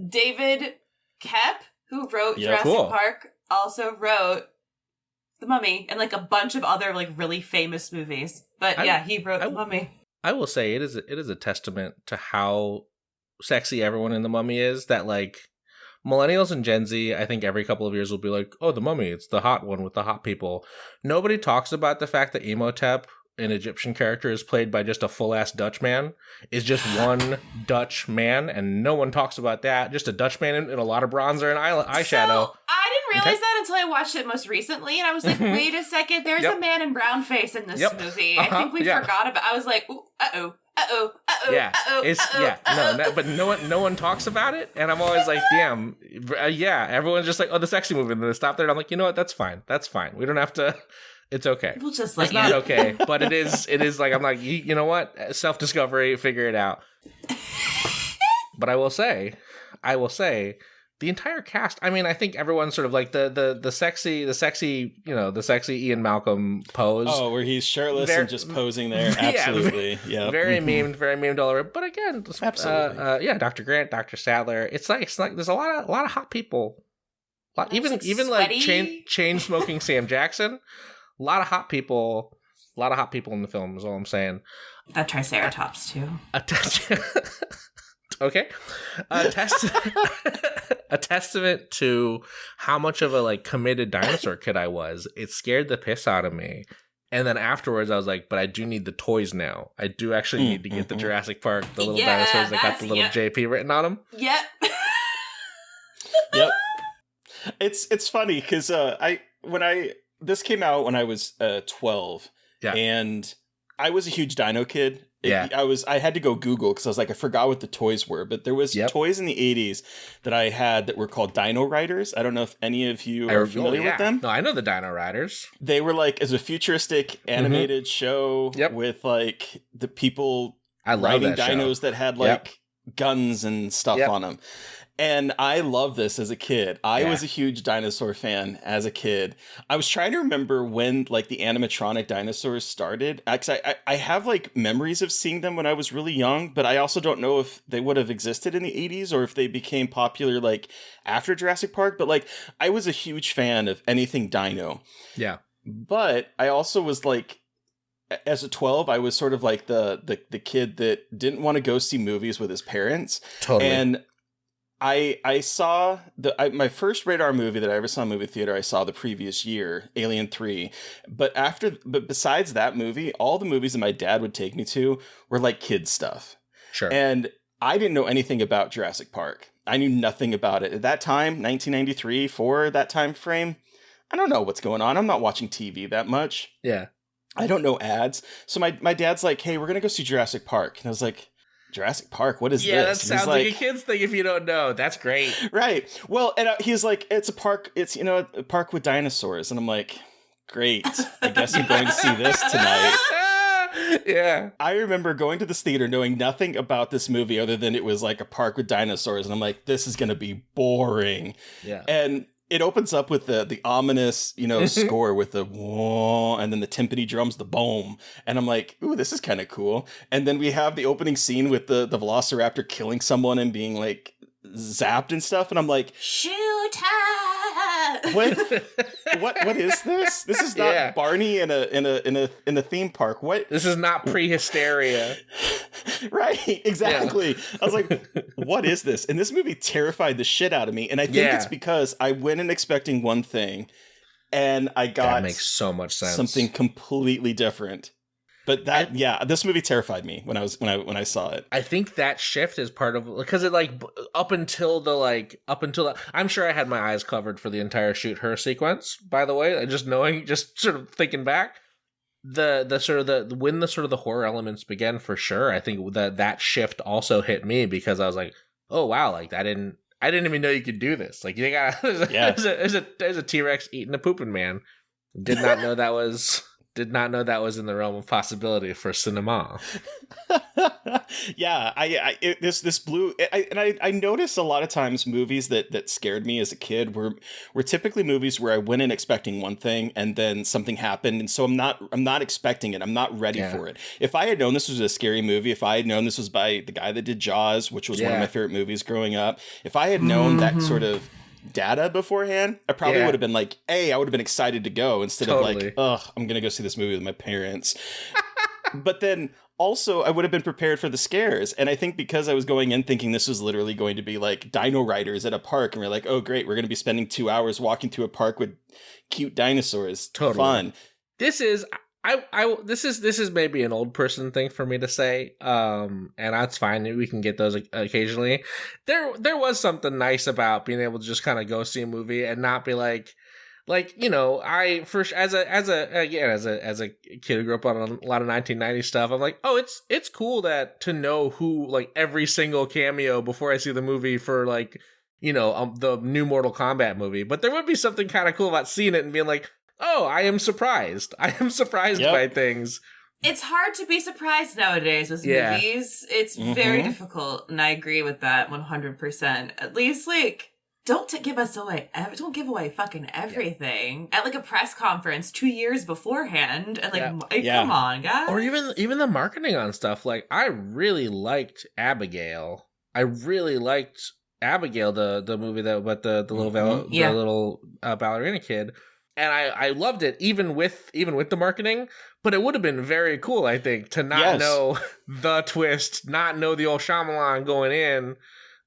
David Kep, who wrote Jurassic Park, also wrote The Mummy and like a bunch of other like really famous movies. But he wrote The Mummy. I will say it is a testament to how sexy everyone in The Mummy is, that like millennials and Gen Z, I think every couple of years will be like, oh, The Mummy, it's the hot one with the hot people. Nobody talks about the fact that Imhotep, an Egyptian character, is played by just a full-ass Dutch man, is just one Dutch man, and no one talks about that. Just a Dutch man in a lot of bronzer and eyeshadow. So, I didn't realize that until I watched it most recently, and I was like, wait a second, there's a man in brown face in this movie. I think we forgot about I was like, ooh, uh-oh. But no one talks about it, and I'm always like, damn, everyone's just like, oh, the sexy movie, and then they stop there, and I'm like, you know what, that's fine, we don't have to, it's okay. We'll just it's not okay, but it is like, I'm like, you know what, self-discovery, figure it out. But I will say, the entire cast, I mean, I think everyone's sort of like the sexy, the sexy Ian Malcolm pose. Oh, where he's shirtless and just posing there. Absolutely. Yeah. Very memed all over. But again, absolutely. Dr. Grant, Dr. Sadler. It's like there's a lot of hot people. Even like chain smoking Sam Jackson. A lot of hot people in the film is all I'm saying. That Triceratops too. Okay. A testament to how much of a like committed dinosaur kid I was. It scared the piss out of me. And then afterwards I was like, but I do need the toys now. I do actually need to get the Jurassic Park, the little dinosaurs that got the little JP written on them. Yep. Yep. It's funny because this came out when I was 12. Yeah. And I was a huge dino kid. I had to go Google because I was like, I forgot what the toys were, but there was toys in the 80s that I had that were called Dino-Riders. I don't know if any of you are familiar with them. No, I know the Dino-Riders. They were like as a futuristic animated show with like the people riding dinos that had like guns and stuff on them. And I love this as a kid. I was a huge dinosaur fan as a kid. I was trying to remember when like the animatronic dinosaurs started. Actually, I have like memories of seeing them when I was really young, but I also don't know if they would have existed in the 80s or if they became popular like after Jurassic Park. But like I was a huge fan of anything dino. Yeah. But I also was like, as a 12, I was sort of like the kid that didn't want to go see movies with his parents. Totally. And I saw my first Radar movie that I ever saw in a movie theater. I saw the previous year, Alien 3. But besides that movie, all the movies that my dad would take me to were like kids stuff. Sure. And I didn't know anything about Jurassic Park. I knew nothing about it at that time, 1993, for that time frame. I don't know what's going on. I'm not watching TV that much. Yeah. I don't know ads. So my dad's like, "Hey, we're gonna go see Jurassic Park," and I was like, Jurassic Park, what is this? Yeah, that sounds like a kid's thing if you don't know. That's great. Right. Well, and he's like, it's a park, it's, you know, a park with dinosaurs. And I'm like, great. I guess I'm going to see this tonight. Yeah. I remember going to this theater knowing nothing about this movie other than it was like a park with dinosaurs. And I'm like, this is going to be boring. Yeah. And it opens up with the ominous, you know, score with the whoa, and then the timpani drums, the boom. And I'm like, ooh, this is kind of cool. And then we have the opening scene with the velociraptor killing someone and being like zapped and stuff. And I'm like, shoot! What is this? This is not Barney in a theme park. What? This is not pre-hysteria. Right, exactly. Yeah. I was like, what is this? And this movie terrified the shit out of me. And I think it's because I went in expecting one thing and I got that makes so much sense. Something completely different. But this movie terrified me when I saw it. I think that shift is part of, because it like up until I'm sure I had my eyes covered for the entire shoot her sequence, by the way, just sort of thinking back, when the horror elements began, for sure, I think that shift also hit me, because I was like, oh wow, like I didn't even know you could do this. Like you got there's a T-Rex eating a pooping man. Did not know that was in the realm of possibility for cinema. Yeah, this blew. I noticed a lot of times movies that scared me as a kid were typically movies where I went in expecting one thing and then something happened, and so I'm not expecting it. I'm not ready for it. If I had known this was a scary movie, if I had known this was by the guy that did Jaws, which was one of my favorite movies growing up, if I had known that sort of data beforehand, I probably would have been like, I would have been excited to go instead of like, I'm gonna go see this movie with my parents. But then also I would have been prepared for the scares, and I think because I was going in thinking this was literally going to be like Dino-Riders at a park, and we're like, oh great, we're gonna be spending 2 hours walking through a park with cute dinosaurs. Totally fun. This is this is maybe an old person thing for me to say, and that's fine. We can get those occasionally. There was something nice about being able to just kind of go see a movie and not be like, you know, as a kid who grew up on a lot of 1990s stuff, I'm like, oh, it's cool to know who, like, every single cameo before I see the movie for, like, you know, the new Mortal Kombat movie. But there would be something kind of cool about seeing it and being like, oh, I am surprised by things. It's hard to be surprised nowadays with movies. It's very difficult, and I agree with that 100%. At least, like, don't give away fucking everything at like a press conference 2 years beforehand, and like, come on, guys. Or even the marketing on stuff. Like, I really liked Abigail. The movie the little ballerina kid. And I loved it, even with the marketing. But it would have been very cool, I think, to not know the twist, not know the old Shyamalan going in.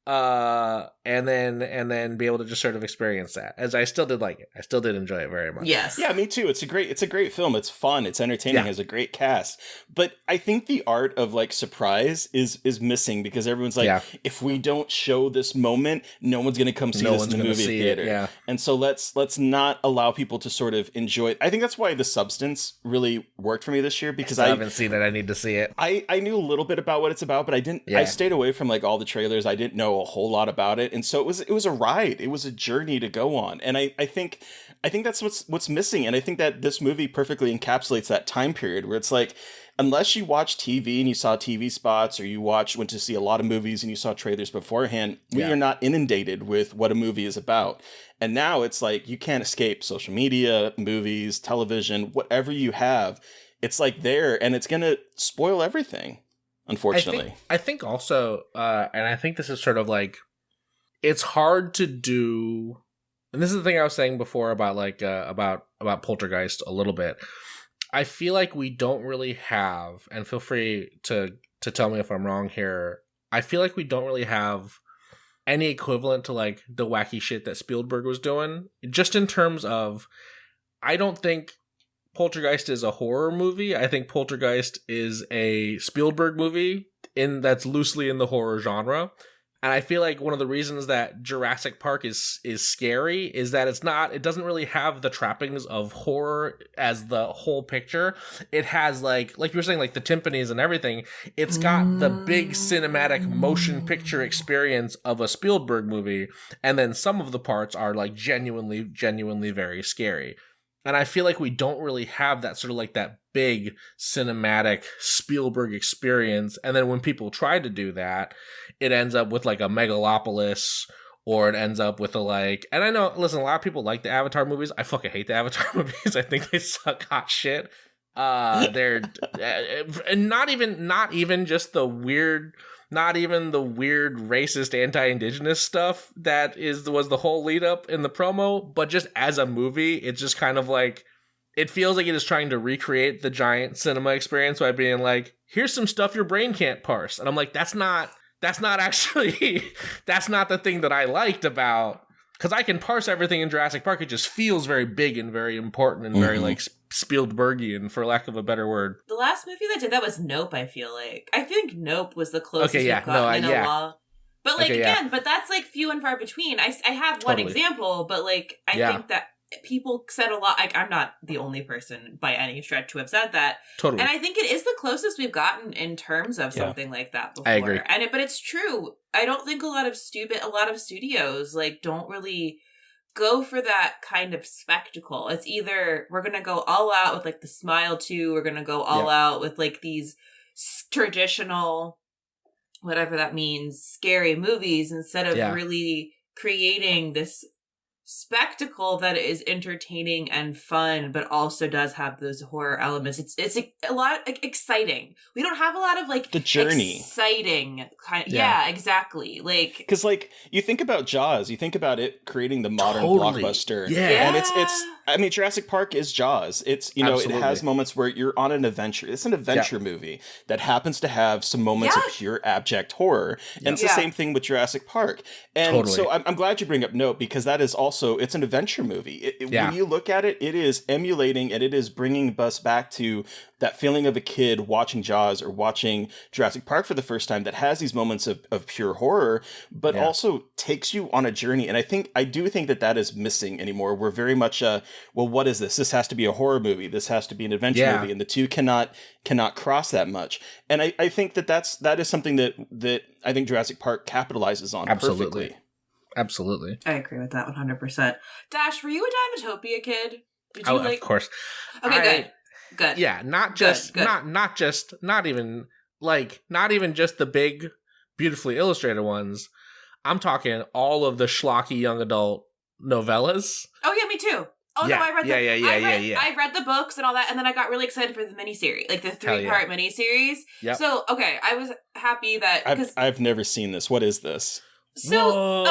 and then be able to just sort of experience that. As I still did like it. I still did enjoy it very much. Yes. Yeah, me too. It's a great film. It's fun. It's entertaining. Has a great cast. But I think the art of like surprise is missing because everyone's like, if we don't show this moment, no one's going to come see this in the movie theater. Yeah. And so let's not allow people to sort of enjoy it. I think that's why The Substance really worked for me this year because I haven't seen it. I need to see it. I knew a little bit about what it's about, but I didn't. I stayed away from like all the trailers. I didn't know a whole lot about it, and so it was a ride. It was a journey to go on, and I think that's what's missing. And I think that this movie perfectly encapsulates that time period where it's like, unless you watch TV and you saw TV spots, or you went to see a lot of movies and you saw trailers beforehand, we are not inundated with what a movie is about. And now it's like you can't escape social media, movies, television, whatever you have. It's like there, and it's gonna spoil everything. Unfortunately, I think also, and I think this is sort of like, it's hard to do. And this is the thing I was saying before about like about Poltergeist a little bit. I feel like we don't really have, and feel free to tell me if I'm wrong here. I feel like we don't really have any equivalent to like the wacky shit that Spielberg was doing. Just in terms of, I don't think Poltergeist is a horror movie. I think Poltergeist is a Spielberg movie that's loosely in the horror genre. And I feel like one of the reasons that Jurassic Park is scary is that it doesn't really have the trappings of horror as the whole picture. It has like you were saying, like the timpanis and everything. It's got the big cinematic motion picture experience of a Spielberg movie. And then some of the parts are like genuinely very scary. And I feel like we don't really have that sort of like that big cinematic Spielberg experience. And then when people try to do that, it ends up with like a Megalopolis, or it ends up with a like, and I know, listen, a lot of people like the Avatar movies. I fucking hate the Avatar movies. I think they suck hot shit. They're not even just the weird, not even the weird racist anti-indigenous stuff that was the whole lead up in the promo, but just as a movie, it's just kind of like, it feels like it is trying to recreate the giant cinema experience by being like, here's some stuff your brain can't parse. And I'm like, that's not actually, that's not the thing that I liked about, because I can parse everything in Jurassic Park. It just feels very big and very important and very like Spielbergian, for lack of a better word. The last movie that did that was Nope, I feel like. I think Nope was the closest we've gotten in a while. But like, but that's like few and far between. I have one example, but like, I think that people said a lot. Like, I'm not the only person by any stretch to have said that. Totally. And I think it is the closest we've gotten in terms of something like that before. I agree. But it's true. I don't think a lot of studios like don't really go for that kind of spectacle. It's either we're going to go all out with like the Smile 2, we're going to go all out with like these traditional, whatever that means, scary movies, instead of really creating this spectacle that is entertaining and fun, but also does have those horror elements. It's a lot like, exciting. We don't have a lot of like the journey, exciting kind. Yeah, exactly. Like, because like you think about Jaws, you think about it creating the modern blockbuster. And it's. I mean, Jurassic Park is Jaws. It's, you know, it has moments where you're on an adventure. It's an adventure movie that happens to have some moments of pure abject horror. And it's the same thing with Jurassic Park. And so I'm glad you bring up Nope, because that is also, it's an adventure movie. When you look at it, it is emulating and it is bringing us back to that feeling of a kid watching Jaws or watching Jurassic Park for the first time that has these moments of pure horror, but also takes you on a journey. And I do think that is missing anymore. We're very much, well, what is this? This has to be a horror movie. This has to be an adventure movie. And the two cannot cross that much. And I think that is something that I think Jurassic Park capitalizes on perfectly. Absolutely. I agree with that 100%. Dash, were you a Dinotopia kid? Did you of course. Okay, good. Yeah, not even just the big, beautifully illustrated ones. I'm talking all of the schlocky young adult novellas. Oh yeah, me too. Oh no, I read I read the books and all that, and then I got really excited for the miniseries, like the 3-part miniseries. Yep. So okay, I was happy that I've never seen this. What is this? So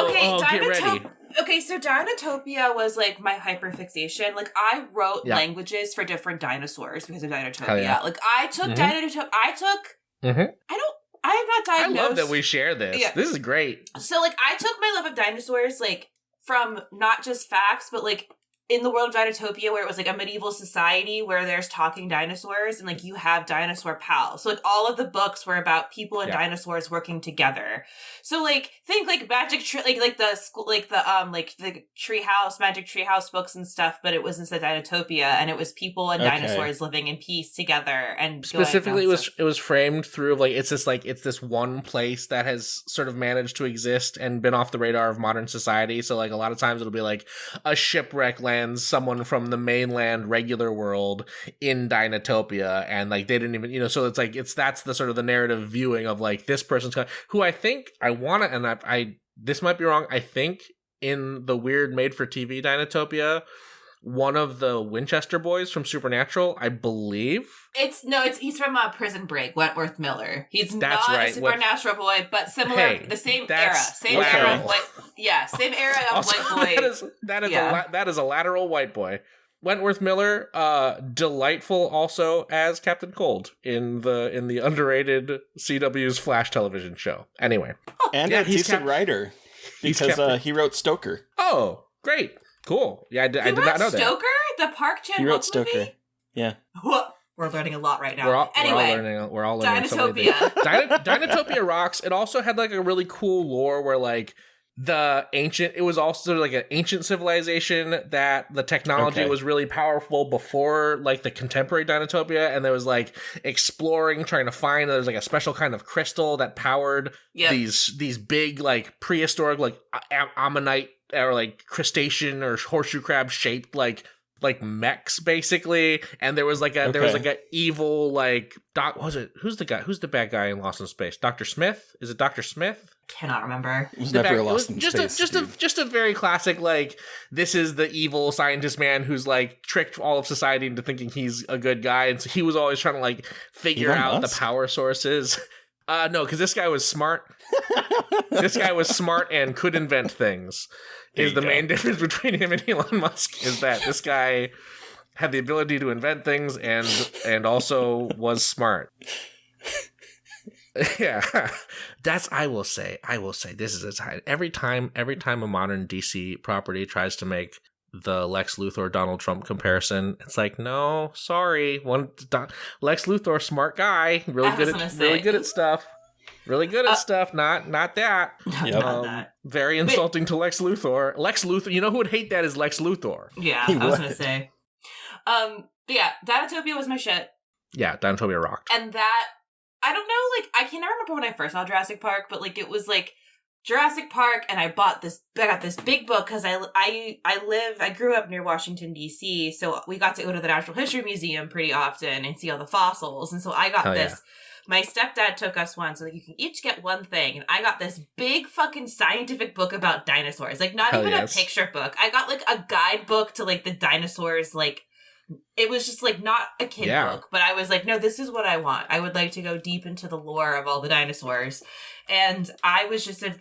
get ready. Okay, so Dinotopia was like my hyperfixation. Like I wrote languages for different dinosaurs because of Dinotopia. Like I took Dinotopia. I I am not diagnosed. I love that we share this. Yeah. This is great. So, like, I took my love of dinosaurs, like, from not just facts, but, like, in the world of Dinotopia, where it was, like, a medieval society where there's talking dinosaurs, and, like, you have dinosaur pals. So, like, all of the books were about people and dinosaurs working together. So, like, think, like, the treehouse, magic treehouse books and stuff, but it was instead Dinotopia, and it was people and dinosaurs living in peace together. And specifically, it was framed through, like, it's this one place that has sort of managed to exist and been off the radar of modern society. So, like, a lot of times it'll be, like, a shipwreck lands someone from the mainland regular world in Dinotopia, and like they didn't even, so it's like that's the sort of the narrative viewing of like this person's who I think this might be wrong. I think in the weird made for TV Dinotopia, one of the Winchester boys from Supernatural, I believe. He's from Prison Break, Wentworth Miller. He's not a Supernatural boy, but similar, the same era. Same era of white boy. That is a lateral white boy. Wentworth Miller, delightful also as Captain Cold in the underrated CW's Flash television show. Anyway. And a decent writer, because he wrote Stoker. Oh, great. Cool. Yeah, I did not know that. Stoker? The Park Chan-wook He wrote Stoker. movie? Yeah. We're learning a lot right now. We're all learning. Dinotopia. Dinotopia rocks. It also had like a really cool lore where like it was also like an ancient civilization that the technology was really powerful before like the contemporary Dinotopia, and there was like exploring, trying to find, there's like a special kind of crystal that powered these big like prehistoric like ammonite or like crustacean or horseshoe crab shaped like mechs basically, and there was like a evil like who's the bad guy in Lost in Space? Dr. Smith? Is it Dr. Smith? Cannot remember. It was never Lost in Space. Just a very classic like this is the evil scientist man who's like tricked all of society into thinking he's a good guy, and so he was always trying to like figure out the power sources. No, because this guy was smart. This guy was smart and could invent things. Is the main difference between him and Elon Musk is that this guy had the ability to invent things and also was smart. Yeah, I will say this is every time a modern DC property tries to make the Lex Luthor Donald Trump comparison, it's like, no, sorry, Lex Luthor, smart guy, really good at stuff. Really good at stuff, not that. Yep. Very insulting to Lex Luthor. Lex Luthor, you know who would hate that is Lex Luthor. Yeah, I was gonna say. Dinotopia was my shit. Yeah, Dinotopia rocked. And that, I don't know, like, I can't remember when I first saw Jurassic Park, but like it was like Jurassic Park, and I got this big book because I grew up near Washington D.C., so we got to go to the Natural History Museum pretty often and see all the fossils, and so I got this. Yeah. My stepdad took us one, so that you can each get one thing. And I got this big fucking scientific book about dinosaurs. Like, not even a picture book. I got, like, a guidebook to, like, the dinosaurs. Like, it was just, like, not a kid book. But I was like, no, this is what I want. I would like to go deep into the lore of all the dinosaurs. And I was just a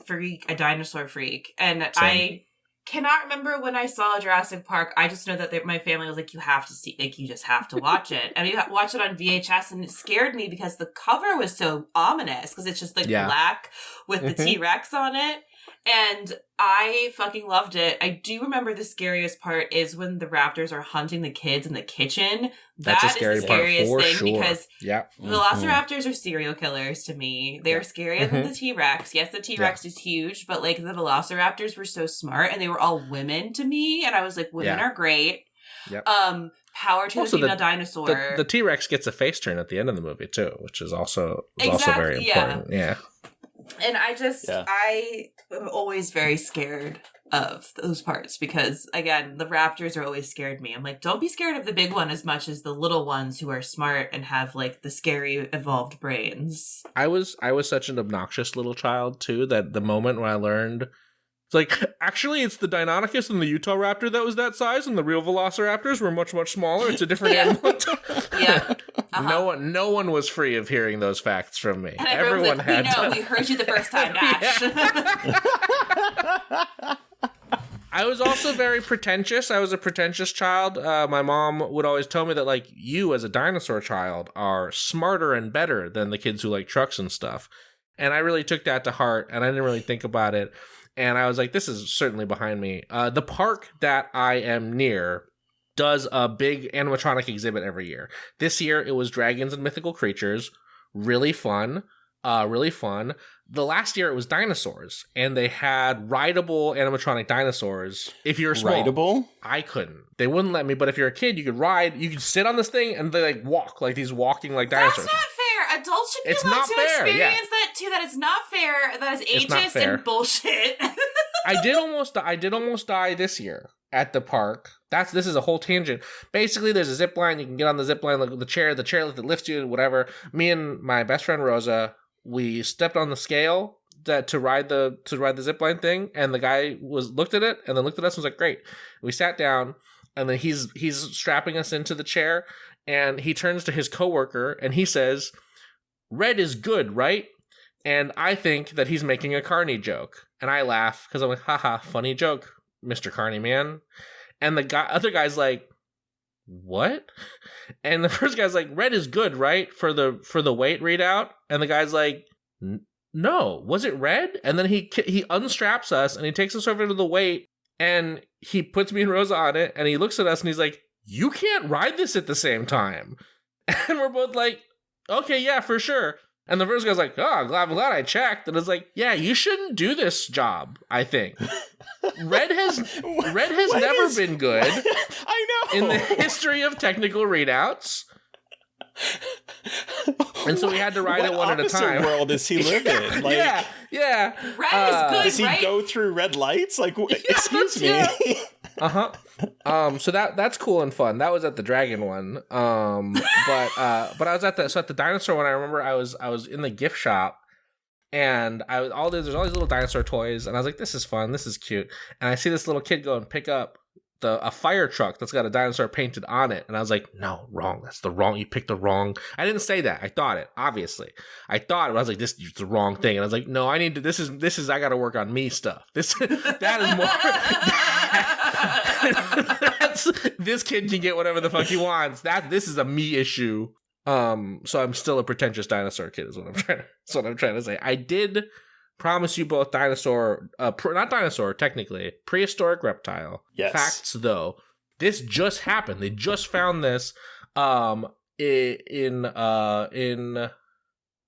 dinosaur freak. And Same. I cannot remember when I saw Jurassic Park. I just know that my family was like, you have to see, like, you just have to watch it. And we watched it on VHS, and it scared me because the cover was so ominous, because it's just like black with the T-Rex on it. And I fucking loved it. I do remember the scariest part is when the raptors are hunting the kids in the kitchen. That is the scariest thing, because velociraptors are serial killers to me. They're scarier than the T-Rex. Yes, the T-Rex is huge, but like the velociraptors were so smart, and they were all women to me, and I was like, women are great. Yep. Power to also the female dinosaur. The T-Rex gets a face turn at the end of the movie too, which is also very important. Yeah. And I am always very scared of those parts because, again, the raptors are always scared me. I'm like, don't be scared of the big one as much as the little ones who are smart and have, like, the scary evolved brains. I was such an obnoxious little child, too, that the moment when I learned, it's like, actually, it's the Deinonychus and the Utah raptor that was that size, and the real velociraptors were much, much smaller. It's a different animal. No one was free of hearing those facts from me. And everyone like, had we heard you the first time, Dash. I was also very pretentious. I was a pretentious child. My mom would always tell me that, like, you as a dinosaur child are smarter and better than the kids who like trucks and stuff. And I really took that to heart, and I didn't really think about it. And I was like, this is certainly behind me. The park that I am near does a big animatronic exhibit every year. This year, it was dragons and mythical creatures. Really fun. Really fun. The last year, it was dinosaurs. And they had rideable animatronic dinosaurs. If you're small. Rideable? I couldn't. They wouldn't let me. But if you're a kid, you could ride. You could sit on this thing, and they like walk. Like these walking like dinosaurs. That's not fair. Adults should be It's allowed not to fair, experience that too. That is not fair. That is ageist and bullshit. I did almost die this year at the park. This is a whole tangent. Basically, there's a zip line. You can get on the zip line, like the chair that lifts you, whatever. Me and my best friend Rosa, we stepped on the scale to ride the zip line thing, and the guy looked at it and then looked at us and was like, "Great." We sat down, and then he's strapping us into the chair, and he turns to his coworker and he says, "Red is good, right?" And I think that he's making a Carney joke. And I laugh because I'm like, haha, funny joke, Mr. Carney man. And the other guy's like, what? And the first guy's like, red is good, right? For the weight readout. And the guy's like, no, was it red? And then he unstraps us and he takes us over to the weight and he puts me and Rosa on it and he looks at us and he's like, you can't ride this at the same time. And we're both like, okay, yeah, for sure. And the first guy's like, oh, I'm glad I checked. And it's like, yeah, you shouldn't do this job, I think. Red has never been good. I know. In the history of technical readouts. And so we had to ride it one at a time. What world does he live in? Like, yeah. Red is good, does he go through red lights? Like, excuse me. Yeah. So that's cool and fun. That was at the dragon one. But I was at the dinosaur one. I remember I was in the gift shop, and there's all these little dinosaur toys, and I was like, this is fun, this is cute. And I see this little kid go and pick up a fire truck that's got a dinosaur painted on it, and I was like, no, wrong. That's the wrong. You picked the wrong. I didn't say that. I thought it. Obviously, I thought it. I was like, this is the wrong thing, and I was like, no, I need to. This is. I got to work on me stuff. That is more. This kid can get whatever the fuck he wants. This is a me issue. So I'm still a pretentious dinosaur kid. Is what I'm trying to say. I did promise you both not dinosaur, technically, prehistoric reptile. Yes. Facts, though. This just happened. They just found this in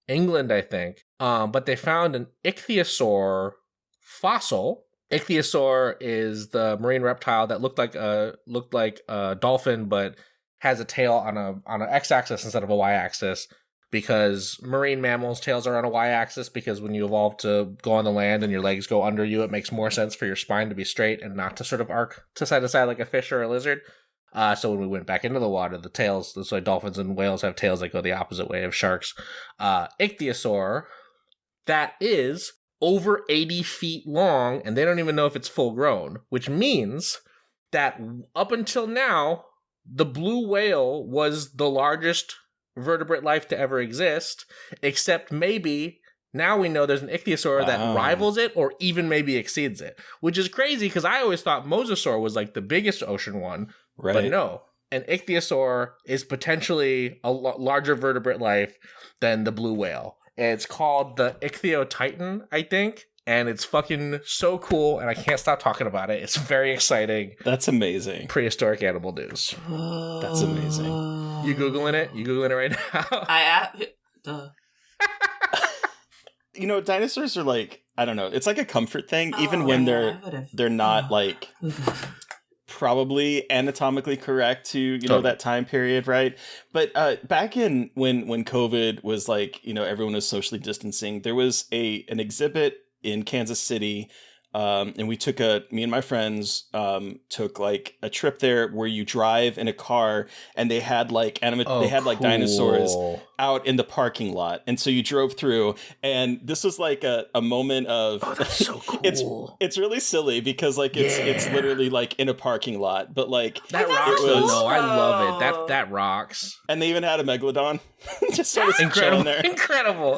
England, I think. But they found an ichthyosaur fossil. Ichthyosaur is the marine reptile that looked like a dolphin, but has a tail on an x-axis instead of a y-axis. Because marine mammals' tails are on a y-axis, because when you evolve to go on the land and your legs go under you, it makes more sense for your spine to be straight and not to sort of arc to side like a fish or a lizard. So when we went back into the water, the tails, that's why dolphins and whales have tails that go the opposite way of sharks. Ichthyosaur, that is over 80 feet long, and they don't even know if it's full grown, which means that up until now, the blue whale was the largest vertebrate life to ever exist, except maybe now we know there's an ichthyosaur that rivals it or even maybe exceeds it, which is crazy because I always thought mosasaur was like the biggest ocean one, right? But no, an ichthyosaur is potentially a larger vertebrate life than the blue whale. It's called the ichthyotitan, I think, and it's fucking so cool, and I can't stop talking about it. It's very exciting. That's amazing. Prehistoric animal news. That's amazing. You Googling it? You Googling it right now? You know, dinosaurs are like, I don't know, it's like a comfort thing, even when they're not like probably anatomically correct to, you know, that time period, right? But back in when COVID was like, you know, everyone was socially distancing, there was an exhibit in Kansas City, and we took me and my friends took like a trip there where you drive in a car and they had like cool dinosaurs out in the parking lot, and so you drove through, and this was like a moment of that's so cool. it's really silly because like it's literally like in a parking lot, but like that rocks. No, I love it. That rocks. And they even had a megalodon just sort of incredible there. incredible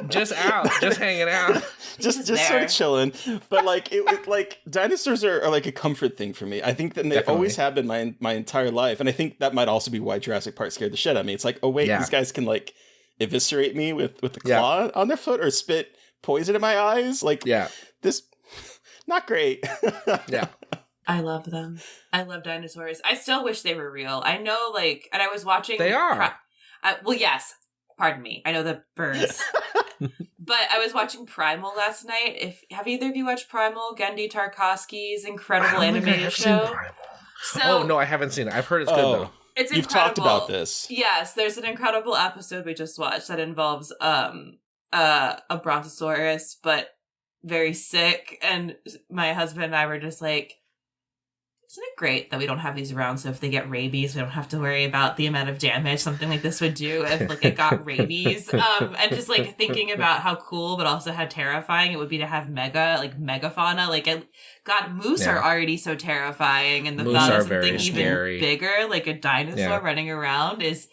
just hanging out, just sort of chilling. But like it like dinosaurs are like a comfort thing for me. I think that they always have been my entire life, and I think that might also be why Jurassic Park scared the shit out of me. It's like, oh wait, these guys can like eviscerate me with the claw on their foot or spit poison in my eyes. Like, this, not great. Yeah. I love them. I love dinosaurs. I still wish they were real. I know, like, and I was watching. They are. Well, yes. Pardon me. I know the birds. But I was watching Primal last night. Have either of you watched Primal? Genndy Tarkovsky's incredible animated show. Oh, no, I haven't seen it. I've heard it's good, though. It's You've incredible. talked about this. Yes, there's an incredible episode we just watched that involves a brontosaurus, but very sick. And my husband and I were just like, isn't it great that we don't have these around, so if they get rabies, we don't have to worry about the amount of damage something like this would do if like it got rabies. And just like thinking about how cool but also how terrifying it would be to have megafauna. Like, God, moose are already so terrifying, and the thought of something even bigger, like a dinosaur running around, is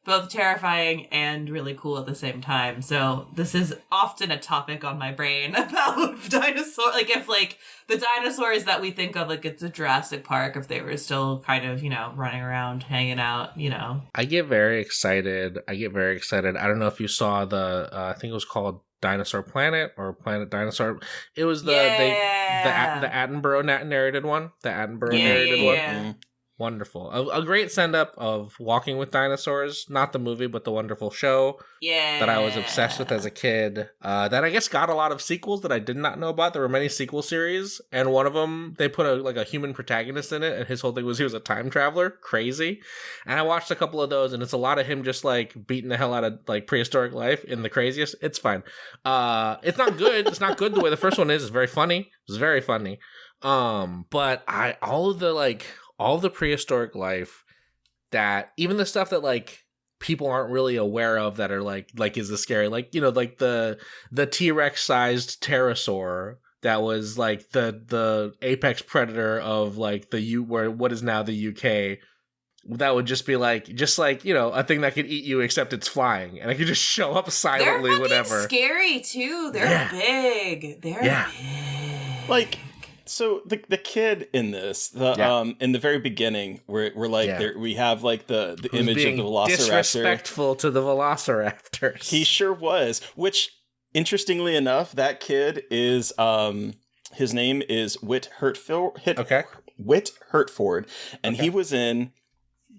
both terrifying and really cool at the same time. So this is often a topic on my brain about dinosaur. Like, if like the dinosaurs that we think of, like it's a Jurassic Park, if they were still kind of, you know, running around, hanging out, you know. I get very excited. I don't know if you saw the, I think it was called Dinosaur Planet or Planet Dinosaur. It was the Attenborough narrated one. The Attenborough narrated one. Mm-hmm. Wonderful. A great send-up of Walking with Dinosaurs. Not the movie, but the wonderful show. Yeah. That I was obsessed with as a kid. That I guess got a lot of sequels that I did not know about. There were many sequel series. And one of them, they put a human protagonist in it. And his whole thing was he was a time traveler. Crazy. And I watched a couple of those. And it's a lot of him just like beating the hell out of like prehistoric life in the craziest. It's fine. It's not good. It's not good the way the first one is. It's very funny. It's very funny. But all the prehistoric life, that even the stuff that like people aren't really aware of that are like is the scary, like, you know, like the T-Rex sized pterosaur that was like the apex predator of like what is now the UK. That would just be like, you know, a thing that could eat you, except it's flying, and it could just show up silently. They're whatever. Scary too. They're big. They're big. Like. So the kid in this, in the very beginning, we're like we have like the image of the Velociraptor. Disrespectful to the Velociraptors. He sure was. Which, interestingly enough, that kid is his name is Whit Hertford. Whit Hertford, and he was in.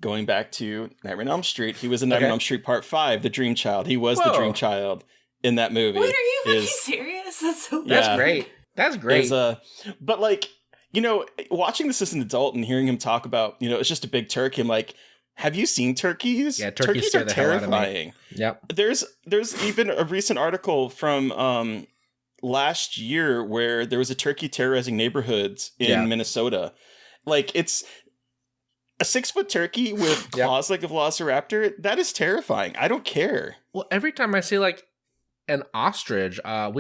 Going back to Nightmare on Elm Street, he was in Nightmare on Elm Street Part 5, the Dream Child. He was the Dream Child in that movie. Wait, are you fucking serious? That's so weird. That's great. That's great. But like, you know, watching this as an adult and hearing him talk about, you know, it's just a big turkey. I'm like, have you seen turkeys? Yeah, turkeys are terrifying. Yep. There's even a recent article from last year where there was a turkey terrorizing neighborhoods in Minnesota. Like, it's a 6-foot turkey with claws like a velociraptor. That is terrifying. I don't care. Well, every time I see like an ostrich, when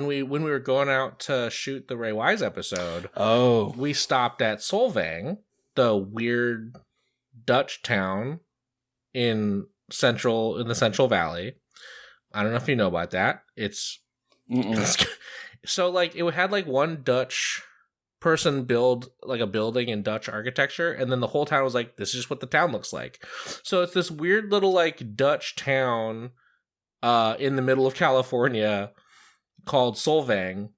we were going out to shoot the Ray Wise episode, we stopped at Solvang, the weird Dutch town in the Central Valley. I don't know if you know about that. It's so like it had like one Dutch person build like a building in Dutch architecture, and then the whole town was like, this is just what the town looks like. So it's this weird little like Dutch town in the middle of California called Solvang,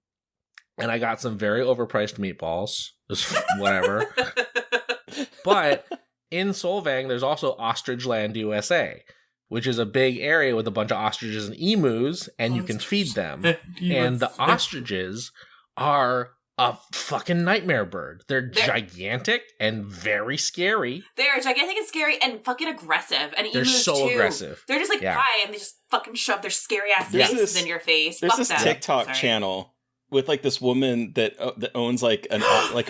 and I got some very overpriced meatballs. Just whatever. But in Solvang, there's also Ostrich Land, USA, which is a big area with a bunch of ostriches and emus, and you can feed them. And the ostriches are a fucking nightmare bird. They're gigantic and very scary. They're gigantic and scary and fucking aggressive. And they're emus so too. aggressive. They're just like pie, and they just fucking shove their scary ass faces in your face. There's this TikTok channel with like this woman that owns like a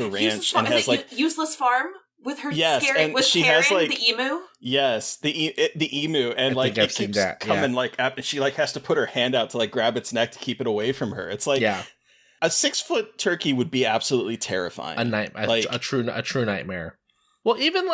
ranch and has like Useless Farm with her and with she Karen, has like the emu. Yes, the emu, and like it keeps coming like up, and she like has to put her hand out to like grab its neck to keep it away from her. It's like a 6-foot turkey would be absolutely terrifying. A true nightmare. Well, even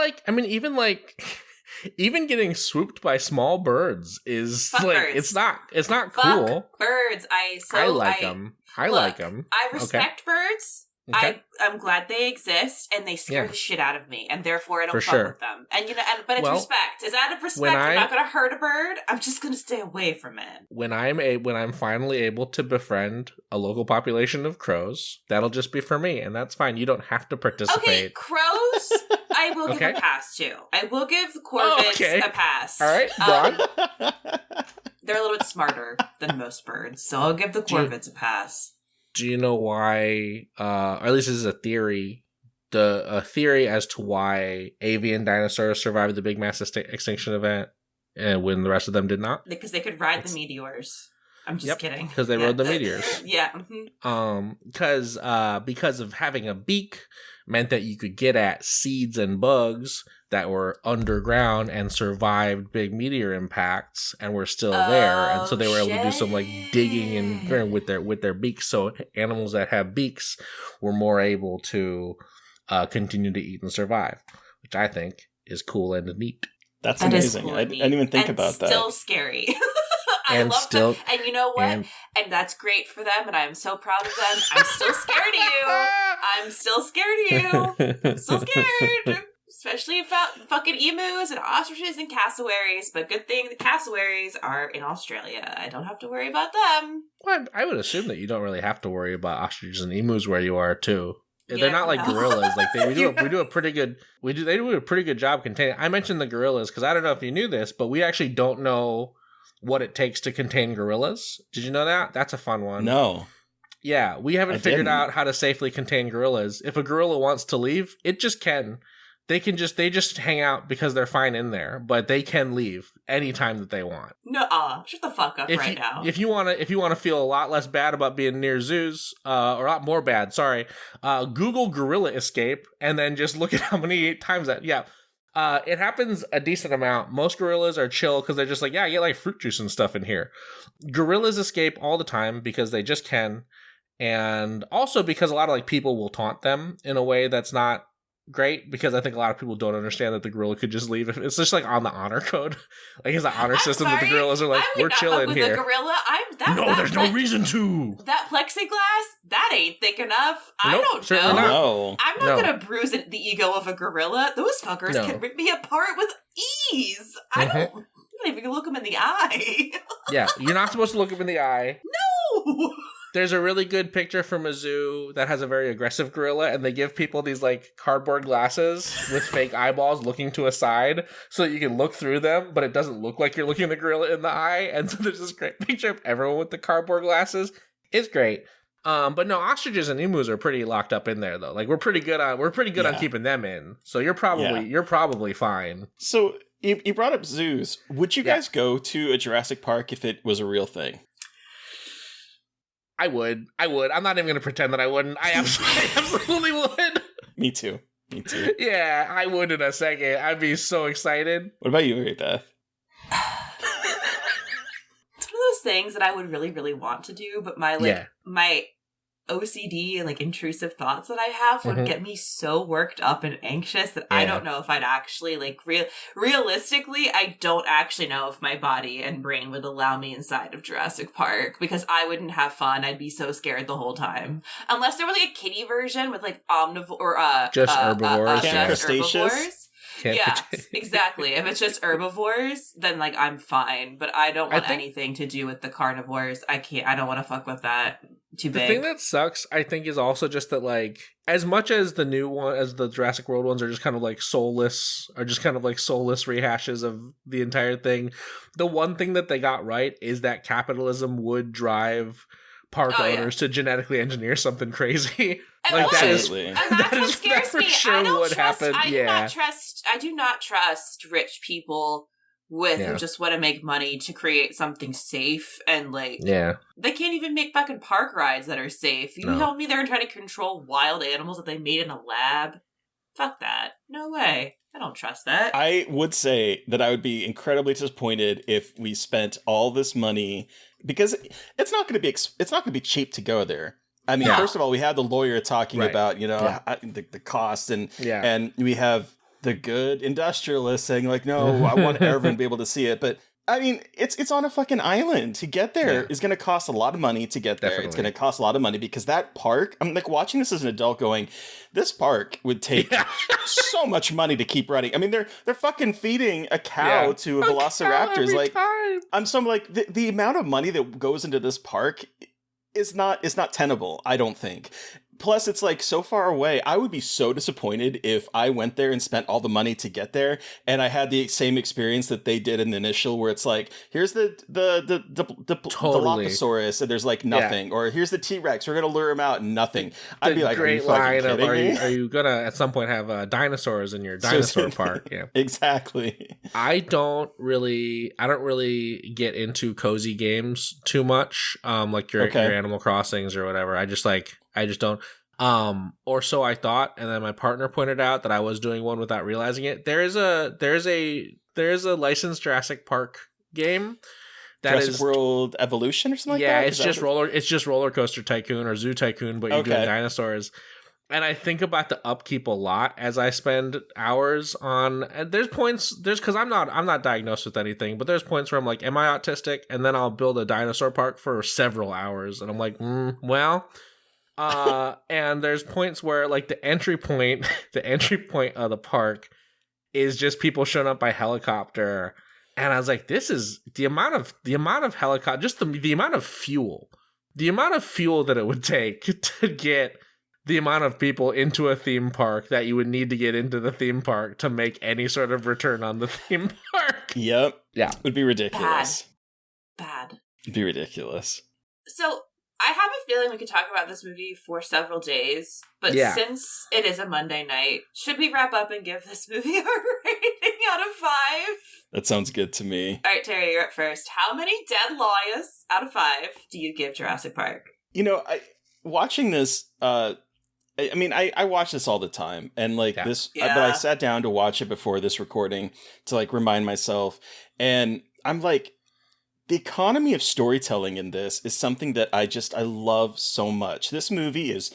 getting swooped by small birds is birds. It's not cool. Birds. I like them. I like them. I respect birds. Okay. I'm glad they exist, and they scare the shit out of me, and therefore I don't fuck with them. And but it's respect. It's out of respect. I'm not going to hurt a bird. I'm just going to stay away from it. When I'm finally able to befriend a local population of crows, that'll just be for me, and that's fine. You don't have to participate. Okay, crows, I will give a pass to. I will give the corvids a pass. All right, Dawn. They're a little bit smarter than most birds, so I'll give the corvids a pass. Do you know why, or at least this is a theory, a theory as to why avian dinosaurs survived the big mass extinction event and when the rest of them did not? Because they could ride the meteors. I'm just kidding. Because they rode the meteors. Yeah. Because of having a beak meant that you could get at seeds and bugs that were underground and survived big meteor impacts and were still there, and so they were able to do some like digging and with their beaks. So animals that have beaks were more able to continue to eat and survive, which I think is cool and neat. That's amazing. Cool I didn't even think about that. Still scary. I love them. And you know what? And that's great for them, and I'm so proud of them. I'm still scared of you. I'm still scared of you. I'm still scared. Especially about fucking emus and ostriches and cassowaries. But good thing the cassowaries are in Australia. I don't have to worry about them. Well, I would assume that you don't really have to worry about ostriches and emus where you are, too. They're not like gorillas. Like they do a pretty good job containing. I mentioned the gorillas because I don't know if you knew this, but we actually don't know what it takes to contain gorillas. Did you know that? That's a fun one. No. Yeah, we haven't figured out how to safely contain gorillas. If a gorilla wants to leave, it just can. They just hang out because they're fine in there, but they can leave anytime that they want. Shut the fuck up now. If you want to feel a lot less bad about being near zoos, or a lot more bad, sorry, Google gorilla escape and then just look at how many times that. Yeah. It happens a decent amount. Most gorillas are chill because they're just like, yeah, I get like fruit juice and stuff in here. Gorillas escape all the time because they just can. And also because a lot of like people will taunt them in a way that's not great, because I think a lot of people don't understand that the gorilla could just leave. It's just like on the honor code. Like it's an honor system that the gorillas are like, we're chilling here. The gorilla, there's no reason to. That plexiglass, that ain't thick enough. I don't know. No. I'm not going to bruise the ego of a gorilla. Those fuckers can rip me apart with ease. I'm not even going to look them in the eye. Yeah, you're not supposed to look them in the eye. No. There's a really good picture from a zoo that has a very aggressive gorilla, and they give people these like cardboard glasses with fake eyeballs looking to a side so that you can look through them, but it doesn't look like you're looking the gorilla in the eye. And so there's this great picture of everyone with the cardboard glasses. It's great. But no, ostriches and emus are pretty locked up in there though. Like we're pretty good on keeping them in. So you're probably fine. So you brought up zoos. Would you guys go to a Jurassic Park if it was a real thing? I would. I'm not even going to pretend that I wouldn't. I absolutely would. Me too. Yeah, I would in a second. I'd be so excited. What about you, Beth? It's one of those things that I would really, really want to do, but my OCD and like intrusive thoughts that I have would get me so worked up and anxious that I don't know if I'd actually like realistically, I don't actually know if my body and brain would allow me inside of Jurassic Park, because I wouldn't have fun. I'd be so scared the whole time. Unless there were like a kiddie version with like omnivore or herbivores. Herbivores. Yeah, exactly. If it's just herbivores, then like I'm fine. But I don't want anything to do with the carnivores. I don't want to fuck with that. Too big. The thing that sucks, I think, is also just that like as much as the new one, as the Jurassic World ones are just kind of like soulless rehashes of the entire thing. The one thing that they got right is that capitalism would drive park owners to genetically engineer something crazy. Like that is what scares me. Sure would happen. I do not trust rich people who just want to make money to create something safe, and like they can't even make fucking park rides that are safe. You tell me they're trying to control wild animals that they made in a lab? Fuck that. No way. I don't trust that. I would say that I would be incredibly disappointed if we spent all this money, because it's not going to be cheap to go there. I mean, first of all, we have the lawyer talking about, the cost, and we have the good industrialist saying like, no, I want everyone to be able to see it. But I mean, it's on a fucking island. To get there is going to cost a lot of money to get there. Definitely. It's going to cost a lot of money because that park, I'm like watching this as an adult going, this park would take so much money to keep running. I mean, they're fucking feeding a cow to velociraptors. Like, the amount of money that goes into this park is not tenable, I don't think. Plus, it's like so far away. I would be so disappointed if I went there and spent all the money to get there, and I had the same experience that they did in the initial, where it's like, here's the Dilophosaurus, and there's like nothing, or here's the T-Rex, we're gonna lure him out, and nothing. I'd be like, are you fucking kidding me? Are you gonna at some point have dinosaurs in your dinosaur park? Yeah, exactly. I don't really get into cozy games too much, like your Animal Crossings or whatever. I just don't. Or so I thought, and then my partner pointed out that I was doing one without realizing it. There's a licensed Jurassic Park game that Jurassic World Evolution or something like that. Yeah, it's just Roller Coaster Tycoon or Zoo Tycoon, but you're doing dinosaurs. And I think about the upkeep a lot as I spend hours on. And there's because I'm not diagnosed with anything, but there's points where I'm like, am I autistic? And then I'll build a dinosaur park for several hours, and I'm like, well. And there's points where like the entry point of the park is just people showing up by helicopter, and I was like, this is the amount of helicopter, just the amount of fuel that it would take to get the amount of people into a theme park that you would need to get into the theme park to make any sort of return on the theme park. Yep. Yeah. It would be ridiculous. Bad. It'd be ridiculous. So I have a feeling we could talk about this movie for several days, but since it is a Monday night, should we wrap up and give this movie a rating out of 5? That sounds good to me. All right, Terry, you're up first. How many dead lawyers out of 5 do you give Jurassic Park? You know, watching this, I watch this all the time, and like this, but I sat down to watch it before this recording to like remind myself, and I'm like, the economy of storytelling in this is something that I love so much. This movie is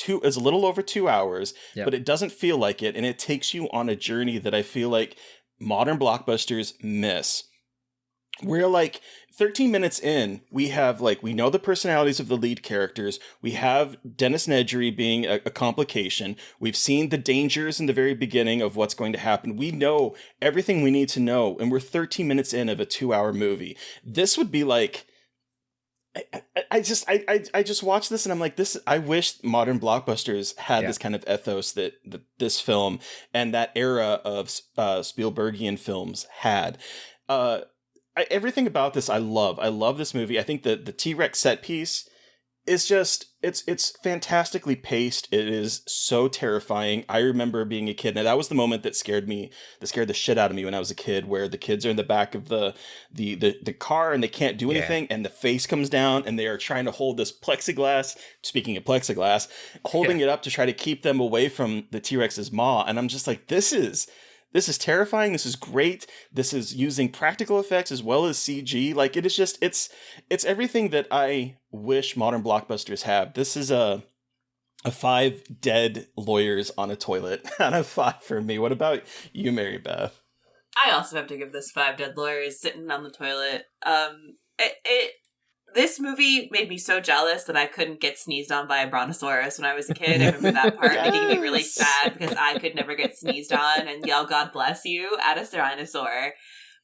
a little over 2 hours, but it doesn't feel like it, and it takes you on a journey that I feel like modern blockbusters miss. We're like 13 minutes in, we know the personalities of the lead characters. We have Dennis Nedry being a complication. We've seen the dangers in the very beginning of what's going to happen. We know everything we need to know, and we're 13 minutes in of a 2-hour movie. This would be like, I just watched this and I'm like, I wish modern blockbusters had this kind of ethos that this film and that era of Spielbergian films had. Everything about this I love. I love this movie. I think that the T-Rex set piece is just, it's fantastically paced. It is so terrifying. I remember being a kid, and that was the moment that scared the shit out of me when I was a kid, where the kids are in the back of the car and they can't do anything, and the face comes down and they are trying to hold this plexiglass, speaking of plexiglass, holding it up to try to keep them away from the T-Rex's maw. And I'm just like, this is terrifying. This is great. This is using practical effects as well as CG. Like, it is just, it's everything that I wish modern blockbusters have. This is a 5 dead lawyers on a toilet out of 5 for me. What about you, Mary Beth? I also have to give this 5 dead lawyers sitting on the toilet. This movie made me so jealous that I couldn't get sneezed on by a brontosaurus when I was a kid. I remember that part making me really sad because I could never get sneezed on and yell "God bless you" at a dinosaur.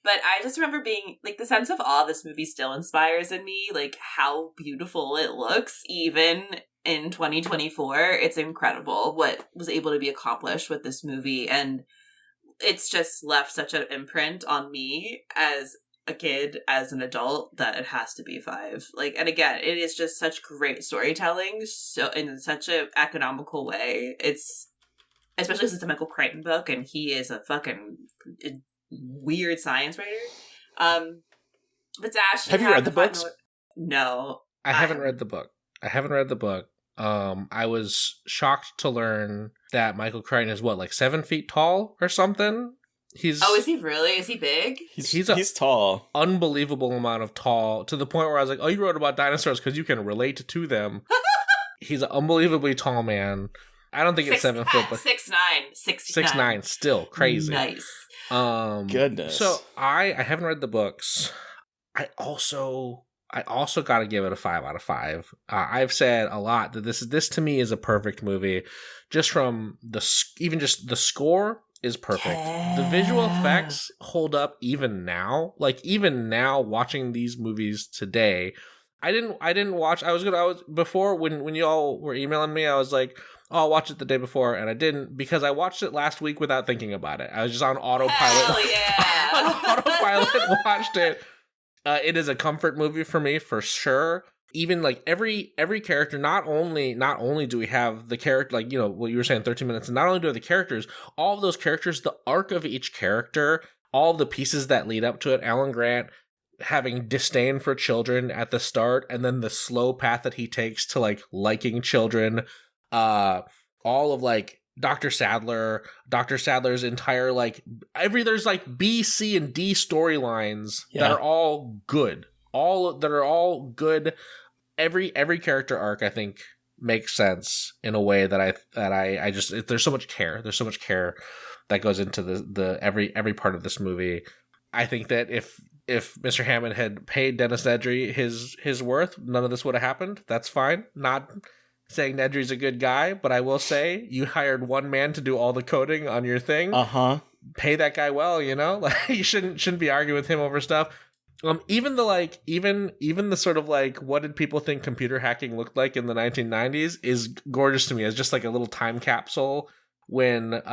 But I just remember being like, the sense of awe this movie still inspires in me, like how beautiful it looks even in 2024. It's incredible what was able to be accomplished with this movie, and it's just left such an imprint on me as a kid, as an adult, that it has to be 5. Like, and again, it is just such great storytelling, so in such a economical way. It's, especially since it's a Michael Crichton book, and he is a fucking weird science writer. But Dash, have you read the books? No, I haven't read the book. I was shocked to learn that Michael Crichton is like 7 feet tall or something. Is he really? Is he big? He's tall. Unbelievable amount of tall, to the point where I was like, oh, you wrote about dinosaurs because you can relate to them. He's an unbelievably tall man. I don't think it's 7 foot, but 6'9", 6'9", still crazy. Nice. Goodness. So I haven't read the books. I also got to give it a 5 out of 5. I've said a lot that this to me is a perfect movie, just from even just the score is perfect. Yeah. The visual effects hold up even now. Like even now, watching these movies today, I didn't watch. I was before when y'all were emailing me, I was like, oh, I'll watch it the day before, and I didn't, because I watched it last week without thinking about it. I was just on autopilot. Hell yeah. On autopilot, watched it. It is a comfort movie for me, for sure. Even like every character, not only do we have the character, like, you know, what you were saying, 13 minutes, and not only do we have the characters, all of those characters, the arc of each character, all the pieces that lead up to it. Alan Grant having disdain for children at the start, and then the slow path that he takes to like liking children. All of like Dr. Sadler's entire like there's like B, C, and D storylines that are all good. All good. Every character arc, I think, makes sense in a way that I just, there's so much care. There's so much care that goes into the every part of this movie. I think that if Mr. Hammond had paid Dennis Nedry his worth, none of this would have happened. That's fine. Not saying Nedry's a good guy, but I will say you hired one man to do all the coding on your thing. Pay that guy well, you know? Like, you shouldn't be arguing with him over stuff. Even the sort of like, what did people think computer hacking looked like in the 1990s is gorgeous to me as just like a little time capsule when the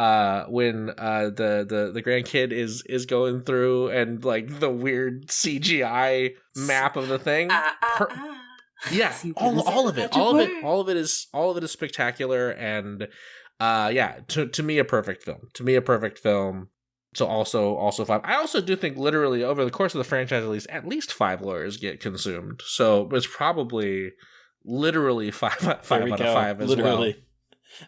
grandkid is going through and like the weird CGI map of the thing. Yeah, all of it is spectacular, and to me a perfect film. So also 5. I also do think literally over the course of the franchise, at least 5 lawyers get consumed. So it's probably literally 5 out of 5 as well.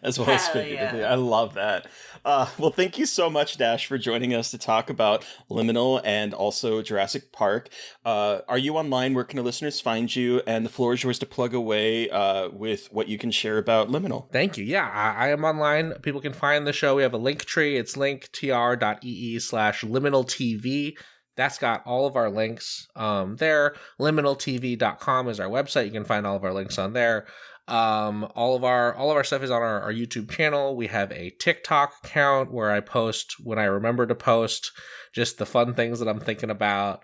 As well as figuratively. Yeah. I love that. Well, thank you so much, Dash, for joining us to talk about Liminal and also Jurassic Park. Are you online? Where can our listeners find you? And the floor is yours to plug away with what you can share about Liminal. Thank you. Yeah, I am online. People can find the show. We have a link tree. It's linktr.ee/Liminal TV. That's got all of our links there. Liminaltv.com is our website. You can find all of our links on there. All of our stuff is on our YouTube channel. We have a TikTok account where I post when I remember to post just the fun things that I'm thinking about.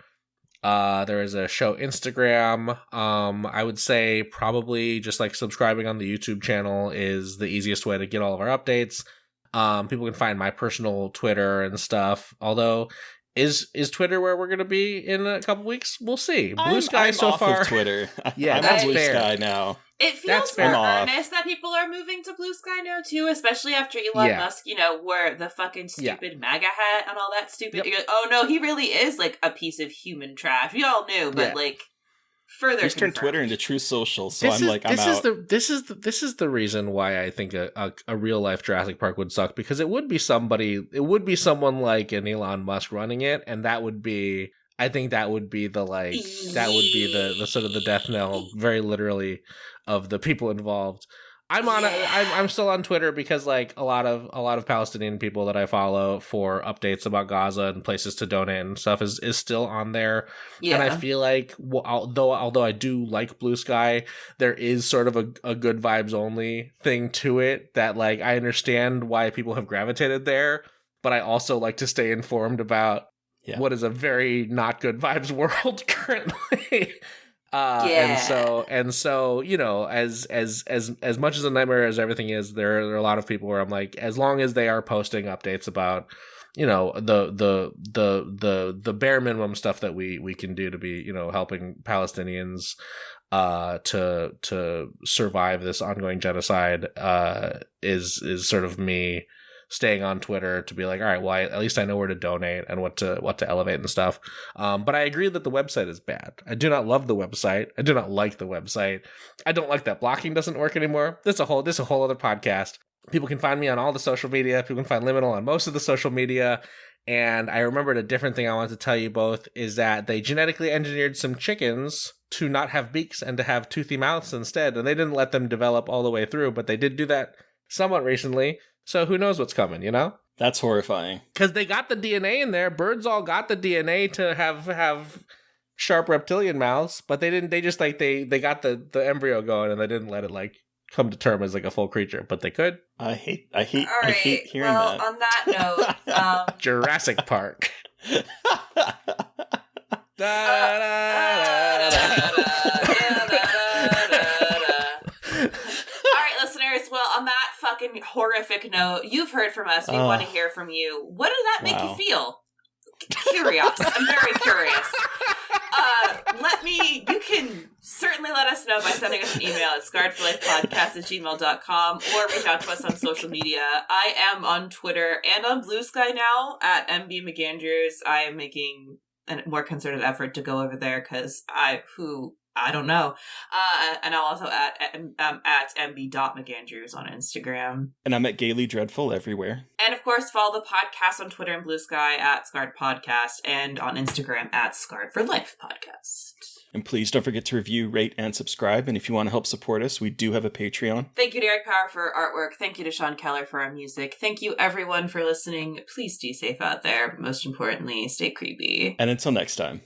There is a show Instagram. I would say probably just like subscribing on the YouTube channel is the easiest way to get all of our updates. People can find my personal Twitter and stuff. Although, is Twitter where we're going to be in a couple weeks? We'll see. Blue Sky I'm so off far. Of Twitter. Yeah, I'm that's on Blue fair. Sky now. It feels more off. earnest that people are moving to Blue Sky now too, especially after Elon Musk, wore the fucking stupid MAGA hat and all that stupid. Yep. Oh no, he really is like a piece of human trash. We all knew, but like further. He's turned Twitter into True Social, so I'm out. This is the reason why I think a real life Jurassic Park would suck, because it would be someone like an Elon Musk running it, and that would be. I think that would be the sort of the death knell, very literally, of the people involved. I'm still on Twitter because like a lot of Palestinian people that I follow for updates about Gaza and places to donate and stuff is still on there. Yeah. And I feel like although I do like Blue Sky, there is sort of a good vibes only thing to it that like I understand why people have gravitated there, but I also like to stay informed about what is a very not good vibes world currently. And so as much as a nightmare as everything is, there are a lot of people where I'm like, as long as they are posting updates about the bare minimum stuff that we can do to be helping Palestinians to survive this ongoing genocide is sort of me staying on Twitter to be like, all right, well, at least I know where to donate and what to elevate and stuff. But I agree that the website is bad. I do not love the website. I do not like the website. I don't like that blocking doesn't work anymore. This is a whole other podcast. People can find me on all the social media. People can find Liminal on most of the social media. And I remembered a different thing I wanted to tell you both is that they genetically engineered some chickens to not have beaks and to have toothy mouths instead. And they didn't let them develop all the way through, but they did do that somewhat recently. So who knows what's coming, you know? That's horrifying. Because they got the DNA in there. Birds all got the DNA to have sharp reptilian mouths, but they didn't. They just like they got the embryo going, and they didn't let it like come to term as like a full creature. But they could. I hate All right. hearing that. On that note, Jurassic Park. Listeners, well, on that fucking horrific note, you've heard from us. We want to hear from you. What did that make you feel? Curious. I'm very curious. You can certainly let us know by sending us an email at scarredforlifepodcast@gmail.com or reach out to us on social media. I am on Twitter and on Blue Sky now at MB McAndrews. I am making a more concerted effort to go over there because I don't know. And I'm also at mb.mcandrews on Instagram. And I'm at Gaily Dreadful everywhere. And of course, follow the podcast on Twitter and Blue Sky at Scarred Podcast and on Instagram at Scarred for Life Podcast. And please don't forget to review, rate, and subscribe. And if you want to help support us, we do have a Patreon. Thank you to Eric Power for artwork. Thank you to Sean Keller for our music. Thank you, everyone, for listening. Please stay safe out there. But most importantly, stay creepy. And until next time.